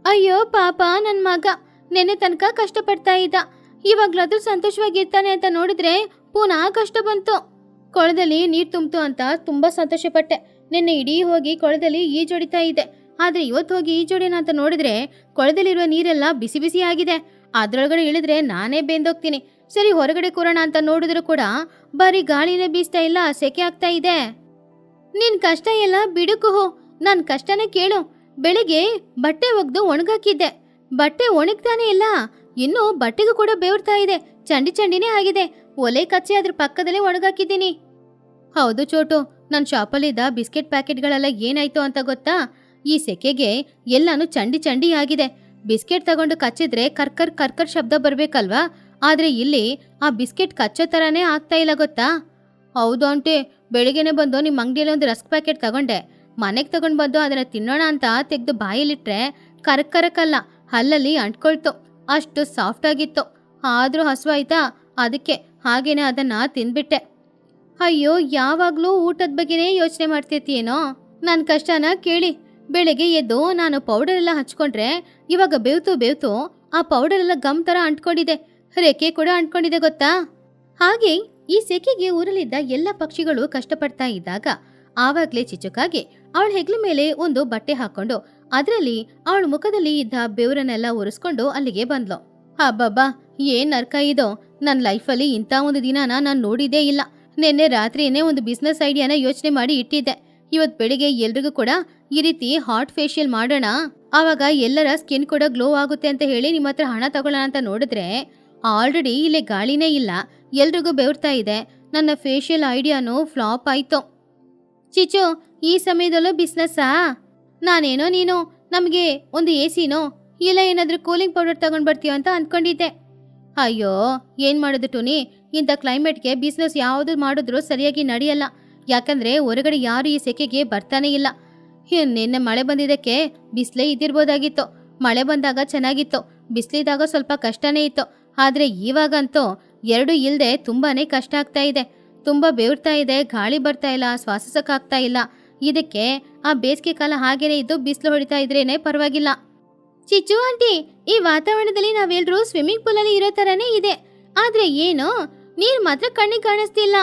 ಅಯ್ಯೋ ಪಾಪ, ನನ್ನ ಮಗ ನೆನ್ನೆ ತನಕ ಕಷ್ಟಪಡ್ತಾ ಇದ್ದ, ಇವಾಗ್ಲಾದ್ರೂ ಸಂತೋಷವಾಗಿರ್ತಾನೆ ಅಂತ ನೋಡಿದ್ರೆ ಪುನಃ ಕಷ್ಟ ಬಂತು. ಕೊಳದಲ್ಲಿ ನೀರು ತುಂಬಿತು ಅಂತ ತುಂಬಾ ಸಂತೋಷಪಟ್ಟೆ. ನಿನ್ನೆ ಇಡೀ ಹೋಗಿ ಕೊಳದಲ್ಲಿ ಈಜೊಡಿತಾ ಇದ್ದೆ. ಆದ್ರೆ ಇವತ್ತು ಹೋಗಿ ಈಜೊಡಿನ ಅಂತ ನೋಡಿದ್ರೆ ಕೊಳದಲ್ಲಿರುವ ನೀರೆಲ್ಲ ಬಿಸಿ ಬಿಸಿ ಆಗಿದೆ. ಅದ್ರೊಳಗಡೆ ಇಳಿದ್ರೆ ನಾನೇ ಬೆಂದೋಗ್ತೀನಿ. ಸರಿ, ಹೊರಗಡೆ ಕೂರೋಣ ಅಂತ ನೋಡಿದ್ರು ಕೂಡ ಬರೀ ಗಾಳಿನೇ ಬೀಸ್ತಾ ಇಲ್ಲ, ಸೆಕೆ ಆಗ್ತಾ ಇದೆ. ನಿನ್ ಕಷ್ಟ ಎಲ್ಲ ಬಿಡುಕು, ನನ್ ಕಷ್ಟನೇ ಕೇಳು. ಬೆಳಿಗ್ಗೆ ಬಟ್ಟೆ ಒಗ್ದು ಒಣಗಾಕಿದ್ದೆ, ಬಟ್ಟೆ ಒಣಗ್ತಾನೆ ಇಲ್ಲ. ಇನ್ನು ಬಟ್ಟೆಗೂ ಕೂಡ ಬೆವರ್ತಾ ಇದೆ, ಚಂಡಿ ಚಂಡಿನೇ ಆಗಿದೆ. ಒಲೆ ಕಚ್ಚಿ ಅದ್ರ ಪಕ್ಕದಲ್ಲೇ ಒಣಗಾಕಿದ್ದೀನಿ. ಹೌದು ಚೋಟು, ನನ್ನ ಶಾಪಲ್ಲಿದ್ದ ಬಿಸ್ಕೆಟ್ ಪ್ಯಾಕೆಟ್ಗಳೆಲ್ಲ ಏನಾಯ್ತು ಅಂತ ಗೊತ್ತಾ? ಈ ಸೆಕೆಗೆ ಎಲ್ಲಾನು ಚಂಡಿ ಚಂಡಿ ಆಗಿದೆ. ಬಿಸ್ಕೆಟ್ ತಗೊಂಡು ಕಚ್ಚಿದ್ರೆ ಕರ್ಕರ್ ಕರ್ಕರ್ ಶಬ್ದ ಬರ್ಬೇಕಲ್ವಾ? ಆದ್ರೆ ಇಲ್ಲಿ ಆ ಬಿಸ್ಕೆಟ್ ಕಚ್ಚೋ ಥರನೇ ಆಗ್ತಾ ಇಲ್ಲ ಗೊತ್ತಾ? ಹೌದು ಆಂಟಿ, ಬೆಳಿಗ್ಗೆನೆ ಬಂದು ನಿಮ್ಮ ಅಂಗಡಿಯಲ್ಲಿ ಒಂದು ರಸ್ಕ್ ಪ್ಯಾಕೆಟ್ ತಗೊಂಡೆ. ಮನೆಗೆ ತಗೊಂಡು ಬಂದು ಅದನ್ನ ತಿನ್ನೋಣ ಅಂತ ತೆಗೆದು ಬಾಯಲ್ಲಿಟ್ರೆ ಕರಕರಕಲ್ಲ, ಹಲ್ಲಲ್ಲಿ ಅಂಟ್ಕೊಳ್ತು. ಅಷ್ಟು ಸಾಫ್ಟ್ ಆಗಿತ್ತು. ಆದ್ರೂ ಹಸುವಾಯ್ತಾ, ಅದಕ್ಕೆ ಹಾಗೇನೆ ಅದನ್ನ ತಿಂದ್ಬಿಟ್ಟೆ. ಅಯ್ಯೋ, ಯಾವಾಗ್ಲೂ ಊಟದ ಬಗ್ಗೆನೇ ಯೋಚನೆ ಮಾಡ್ತಿರ್ತೀಯೇನೋ? ನನ್ನ ಕಷ್ಟನ ಕೇಳಿ. ಬೆಳಿಗ್ಗೆ ಎದ್ದು ನಾನು ಪೌಡರ್ ಎಲ್ಲ ಹಚ್ಕೊಂಡ್ರೆ ಇವಾಗ ಬೇವ್ತು ಆ ಪೌಡರ್ ಎಲ್ಲ ಗಮ್ ತರ ಅಂಟ್ಕೊಂಡಿದೆ, ರೆಕ್ಕೆ ಕೂಡ ಅಂಟ್ಕೊಂಡಿದೆ ಗೊತ್ತಾ? ಹಾಗೆ ಈ ಸೆಕೆಗೆ ಊರಲ್ಲಿದ್ದ ಎಲ್ಲ ಪಕ್ಷಿಗಳು ಕಷ್ಟಪಡ್ತಾ ಇದ್ದಾಗ ಆವಾಗ್ಲೇ ಚಿಚುಕಾಗೆ ಅವಳ ಹೆಗ್ಲ ಮೇಲೆ ಒಂದು ಬಟ್ಟೆ ಹಾಕೊಂಡು ಅದರಲ್ಲಿ ಅವಳ ಮುಖದಲ್ಲಿ ಇದ್ದ ಬೆವರನ್ನೆಲ್ಲ ಒರೆಸ್ಕೊಂಡು ಅಲ್ಲಿಗೆ ಬಂದ್ಲು. ಹಬ್ಬಬ್ಬಾ, ಏನ್ ನರ್ಕ ಇದು! ನನ್ನ ಲೈಫಲ್ಲಿ ಇಂಥ ಒಂದು ದಿನಾನ ನಾನು ನೋಡಿದೇ ಇಲ್ಲ. ನಿನ್ನೆ ರಾತ್ರಿನೇ ಒಂದು ಬಿಸ್ನೆಸ್ ಐಡಿಯಾನ ಯೋಚನೆ ಮಾಡಿ ಇಟ್ಟಿದ್ದೆ. ಇವತ್ತು ಬೆಳಿಗ್ಗೆ ಎಲ್ರಿಗೂ ಕೂಡ ಈ ರೀತಿ ಹಾಟ್ ಫೇಶಿಯಲ್ ಮಾಡೋಣ, ಆವಾಗ ಎಲ್ಲರ ಸ್ಕಿನ್ ಕೂಡ ಗ್ಲೋ ಆಗುತ್ತೆ ಅಂತ ಹೇಳಿ ನಿಮ್ಮ ಹತ್ರ ಹಣ ತಗೊಳ್ಳೋಣ ಅಂತ ನೋಡಿದ್ರೆ ಆಲ್ರೆಡಿ ಇಲ್ಲಿ ಗಾಳಿನೇ ಇಲ್ಲ, ಎಲ್ರಿಗೂ ಬೆವರ್ತಾ ಇದೆ. ನನ್ನ ಫೇಶಿಯಲ್ ಐಡಿಯಾನು ಫ್ಲಾಪ್ ಆಯ್ತು. ಚಿಚು, ಈ ಸಮಯದಲ್ಲೂ ಬಿಸ್ನೆಸ್ಸಾ? ನಾನೇನೋ ನೀನು ನಮಗೆ ಒಂದು ಎಸಿನೋ ಇಲ್ಲ ಏನಾದರೂ ಕೂಲಿಂಗ್ ಪೌಡರ್ ತಗೊಂಡು ಬರ್ತೀಯೋ ಅಂತ ಅಂದ್ಕೊಂಡಿದ್ದೆ. ಅಯ್ಯೋ, ಏನು ಮಾಡೋದು ಟುನಿ, ಇಂಥ ಕ್ಲೈಮೇಟ್ಗೆ ಬಿಸ್ನೆಸ್ ಯಾವುದು ಮಾಡಿದ್ರೂ ಸರಿಯಾಗಿ ನಡೆಯಲ್ಲ. ಯಾಕಂದರೆ ಹೊರಗಡೆ ಯಾರು ಈ ಸೆಕೆಗೆ ಬರ್ತಾನೆ ಇಲ್ಲ. ನಿನ್ನೆ ಮಳೆ ಬಂದಿದ್ದಕ್ಕೆ ಬಿಸಿಲೇ ಇದ್ದಿರ್ಬೋದಾಗಿತ್ತು. ಮಳೆ ಬಂದಾಗ ಚೆನ್ನಾಗಿತ್ತು, ಬಿಸಿಲಿದ್ದಾಗ ಸ್ವಲ್ಪ ಕಷ್ಟನೇ ಇತ್ತು. ಆದರೆ ಇವಾಗಂತೂ ಎರಡು ಇಲ್ಲದೆ ತುಂಬಾನೇ ಕಷ್ಟ ಆಗ್ತಾ ಇದೆ. ತುಂಬಾ ಬೆವರ್ತಾ ಇದೆ, ಗಾಳಿ ಬರ್ತಾ ಇಲ್ಲ, ಶ್ವಾಸಿಸಕ್ಕಾಗ್ತಾ ಇಲ್ಲ. ಇದಕ್ಕೆ ಆ ಬೇಸಿಗೆ ಕಾಲ ಹಾಗೇನೆ ಇದ್ದು ಬಿಸಿಲು ಹೊಡಿತಾ ಇದ್ರೇನೆ ಪರವಾಗಿಲ್ಲ. ಚಿಚ್ಚು ಆಂಟಿ, ಈ ವಾತಾವರಣದಲ್ಲಿ ನಾವೆಲ್ಲರೂ ಸ್ವಿಮ್ಮಿಂಗ್ ಪೂಲ್ ಅಲ್ಲಿ ಇರೋ ತರನೇ ಇದೆ. ಆದ್ರೆ ಏನು ನೀರ್ ಮಾತ್ರ ಕಣ್ಣಿಗೆ ಕಾಣಿಸ್ತಿಲ್ಲ.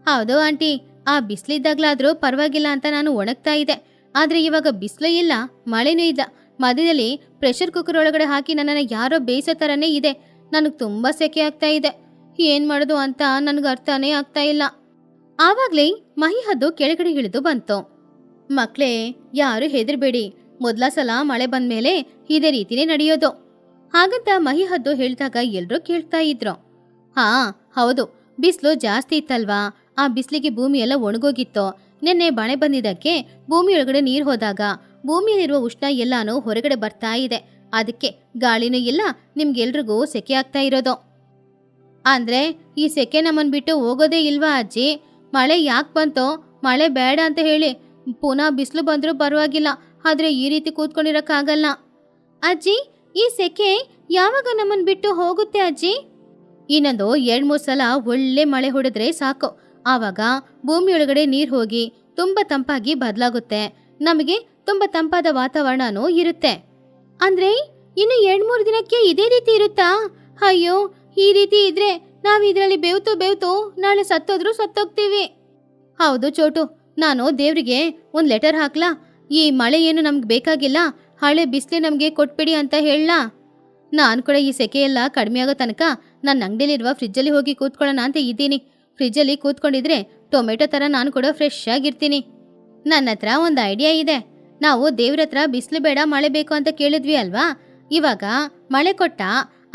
ಹೌದು ಆಂಟಿ, ಆ ಬಿಸಿಲಿದ್ದಾಗ್ಲಾದ್ರೂ ಪರವಾಗಿಲ್ಲ ಅಂತ ನಾನು ಒಣಗ್ತಾ ಇದೆ. ಆದ್ರೆ ಇವಾಗ ಬಿಸಿಲು ಇಲ್ಲ, ಮಳೆನೂ ಇಲ್ಲ. ಮಧ್ಯದಲ್ಲಿ ಪ್ರೆಷರ್ ಕುಕ್ಕರ್ ಒಳಗಡೆ ಹಾಕಿ ನನ್ನನ್ನು ಯಾರೋ ಬೇಯಿಸೋ ಥರನೇ ಇದೆ. ನನಗೆ ತುಂಬ ಸೆಕೆ ಆಗ್ತಾ ಇದೆ. ಏನು ಮಾಡೋದು ಅಂತ ನನಗೆ ಅರ್ಥನೇ ಆಗ್ತಾ ಇಲ್ಲ. ಆವಾಗಲೇ ಮಹಿಹದ್ದು ಕೆಳಗಡೆ ಇಳಿದು ಬಂತು. ಮಕ್ಕಳೇ, ಯಾರು ಹೆದರ್ಬೇಡಿ. ಮೊದಲ ಸಲ ಮಳೆ ಬಂದ್ಮೇಲೆ ಇದೇ ರೀತಿನೇ ನಡೆಯೋದು. ಹಾಗಂತ ಮಹಿಹದ್ದು ಹೇಳಿದಾಗ ಎಲ್ಲರೂ ಕೇಳ್ತಾ ಇದ್ರು. ಹಾ ಹೌದು, ಬಿಸಿಲು ಜಾಸ್ತಿ ಇತ್ತಲ್ವಾ, ಆ ಬಿಸಿಲಿಗೆ ಭೂಮಿ ಎಲ್ಲ ಒಣಗೋಗಿತ್ತು. ನಿನ್ನೆ ಮಳೆ ಬಂದಿದ್ದಕ್ಕೆ ಭೂಮಿಯೊಳಗಡೆ ನೀರು ಹೋದಾಗ ಭೂಮಿಯಲ್ಲಿರುವ ಉಷ್ಣ ಎಲ್ಲಾನು ಹೊರಗಡೆ ಬರ್ತಾ ಇದೆ. ಅದಕ್ಕೆ ಗಾಳಿನೂ ಇಲ್ಲ, ನಿಮ್ಗೆಲ್ರಿಗೂ ಸೆಕೆ ಆಗ್ತಾ ಇರೋದು. ಅಂದ್ರೆ ಈ ಸೆಕೆ ನಮ್ಮನ್ ಬಿಟ್ಟು ಹೋಗೋದೇ ಇಲ್ವಾ ಅಜ್ಜಿ? ಮಳೆ ಯಾಕೆ ಬಂತೋ? ಮಳೆ ಬೇಡ ಅಂತ ಹೇಳಿ ಪುನಃ ಬಿಸಿಲು ಬಂದ್ರೂ ಪರವಾಗಿಲ್ಲ, ಆದ್ರೆ ಈ ರೀತಿ ಕೂತ್ಕೊಂಡಿರಕ್ಕಾಗಲ್ಲ. ಅಜ್ಜಿ, ಈ ಸೆಕೆ ಯಾವಾಗ ನಮ್ಮನ್ ಬಿಟ್ಟು ಹೋಗುತ್ತೆ ಅಜ್ಜಿ? ಇನ್ನೊಂದು 2-3 ಸಲ ಒಳ್ಳೆ ಮಳೆ ಹೊಡೆದ್ರೆ ಸಾಕು. ಆವಾಗ ಭೂಮಿಯೊಳಗಡೆ ನೀರು ಹೋಗಿ ತುಂಬ ತಂಪಾಗಿ ಬದಲಾಗುತ್ತೆ. ನಮಗೆ ತುಂಬ ತಂಪಾದ ವಾತಾವರಣನೂ ಇರುತ್ತೆ. ಅಂದ್ರೆ ಇನ್ನು 2-3 ದಿನಕ್ಕೆ ಇದೇ ರೀತಿ ಇರುತ್ತಾ? ಅಯ್ಯೋ, ಈ ರೀತಿ ಇದ್ರೆ ನಾವು ಇದರಲ್ಲಿ ಬೇವ್ತು ನಾಳೆ ಸತ್ತೋದ್ರೂ ಸತ್ತೋಗ್ತೀವಿ. ಹೌದು ಚೋಟು, ನಾನು ದೇವ್ರಿಗೆ ಒಂದು ಲೆಟರ್ ಹಾಕ್ಲಾ? ಈ ಮಳೆ ಏನು ನಮ್ಗೆ ಬೇಕಾಗಿಲ್ಲ, ಹಳೆ ಬಿಸಿಲೇ ನಮಗೆ ಕೊಟ್ಬಿಡಿ ಅಂತ ಹೇಳಲಾ? ನಾನು ಕೂಡ ಈ ಸೆಕೆ ಎಲ್ಲ ಕಡಿಮೆ ಆಗೋ ತನಕ ನನ್ನ ಅಂಗಡಿಲಿರುವ ಫ್ರಿಜ್ಜಲ್ಲಿ ಹೋಗಿ ಕೂತ್ಕೊಳ್ಳೋಣ ಅಂತ ಇದ್ದೀನಿ. ಫ್ರಿಜ್ಜಲ್ಲಿ ಕೂತ್ಕೊಂಡಿದ್ರೆ ಟೊಮೆಟೊ ಥರ ನಾನು ಕೂಡ ಫ್ರೆಶ್ ಆಗಿರ್ತೀನಿ. ನನ್ನ ಹತ್ರ ಒಂದು ಐಡಿಯಾ ಇದೆ. ನಾವು ದೇವ್ರ ಹತ್ರ ಬಿಸಿಲು ಬೇಡ ಮಳೆ ಬೇಕು ಅಂತ ಕೇಳಿದ್ವಿ ಅಲ್ವಾ? ಇವಾಗ ಮಳೆ ಕೊಟ್ಟ,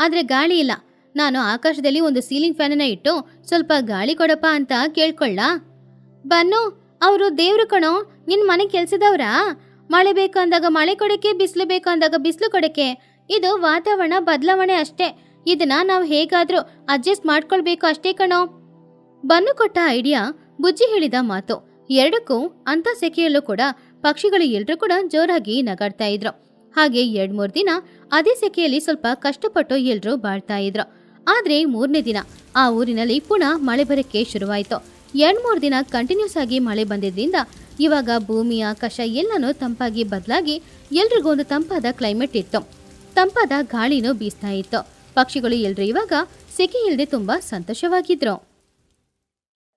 ಆದರೆ ಗಾಳಿ ಇಲ್ಲ. ನಾನು ಆಕಾಶದಲ್ಲಿ ಒಂದು ಸೀಲಿಂಗ್ ಫ್ಯಾನನ್ನ ಇಟ್ಟು ಸ್ವಲ್ಪ ಗಾಳಿ ಕೊಡಪ್ಪ ಅಂತ ಕೇಳ್ಕೊಳ್ಳ? ಬನ್ನು, ಅವರು ದೇವ್ರು ಕಣೋ, ನಿನ್ನ ಮನೆ ಕೆಲ್ಸದವ್ರಾ? ಮಳೆ ಬೇಕು ಅಂದಾಗ ಮಳೆ ಕೊಡಕ್ಕೆ, ಬಿಸಿಲು ಬೇಕು ಅಂದಾಗ ಬಿಸಿಲು ಕೊಡಕ್ಕೆ. ಇದು ವಾತಾವರಣ ಬದಲಾವಣೆ ಅಷ್ಟೇ. ಇದನ್ನ ನಾವು ಹೇಗಾದ್ರೂ ಅಡ್ಜಸ್ಟ್ ಮಾಡ್ಕೊಳ್ಬೇಕು ಅಷ್ಟೇ ಕಣೋ. ಬನ್ನು ಕೊಟ್ಟ ಐಡಿಯಾ, ಬುಜ್ಜಿ ಹೇಳಿದ ಮಾತು ಎರಡಕ್ಕೂ ಅಂತ ಸೆಕೆಯಲ್ಲೂ ಕೂಡ ಪಕ್ಷಿಗಳು ಎಲ್ರೂ ಕೂಡ ಜೋರಾಗಿ ನಗಾಡ್ತಾ ಇದ್ರು. ಹಾಗೆ 2-3 ದಿನ ಅದೇ ಸೆಕೆಯಲ್ಲಿ ಸ್ವಲ್ಪ ಕಷ್ಟಪಟ್ಟು ಎಲ್ರೂ ಬಾಳ್ತಾ ಇದ್ರು. ಆದ್ರೆ 3ನೇ ದಿನ ಆ ಊರಿನಲ್ಲಿ ಪುನಃ ಮಳೆ ಬರಕ್ಕೆ ಶುರುವಾಯಿತು. 2-3 ದಿನ ಕಂಟಿನ್ಯೂಸ್ ಆಗಿ ಮಳೆ ಬಂದಿದ್ರಿಂದ ಇವಾಗ ಭೂಮಿ ಆಕಾಶ ಎಲ್ಲನೂ ತಂಪಾಗಿ ಬದಲಾಗಿ ಎಲ್ರಿಗೂ ಒಂದು ತಂಪಾದ ಕ್ಲೈಮೇಟ್ ಇತ್ತು. ತಂಪಾದ ಗಾಳಿನೂ ಬೀಸ್ತಾ ಇತ್ತು. ಪಕ್ಷಿಗಳು ಎಲ್ರೂ ಇವಾಗ ಸೆಕೆ ಇಲ್ಲದೆ ತುಂಬಾ ಸಂತೋಷವಾಗಿದ್ರು.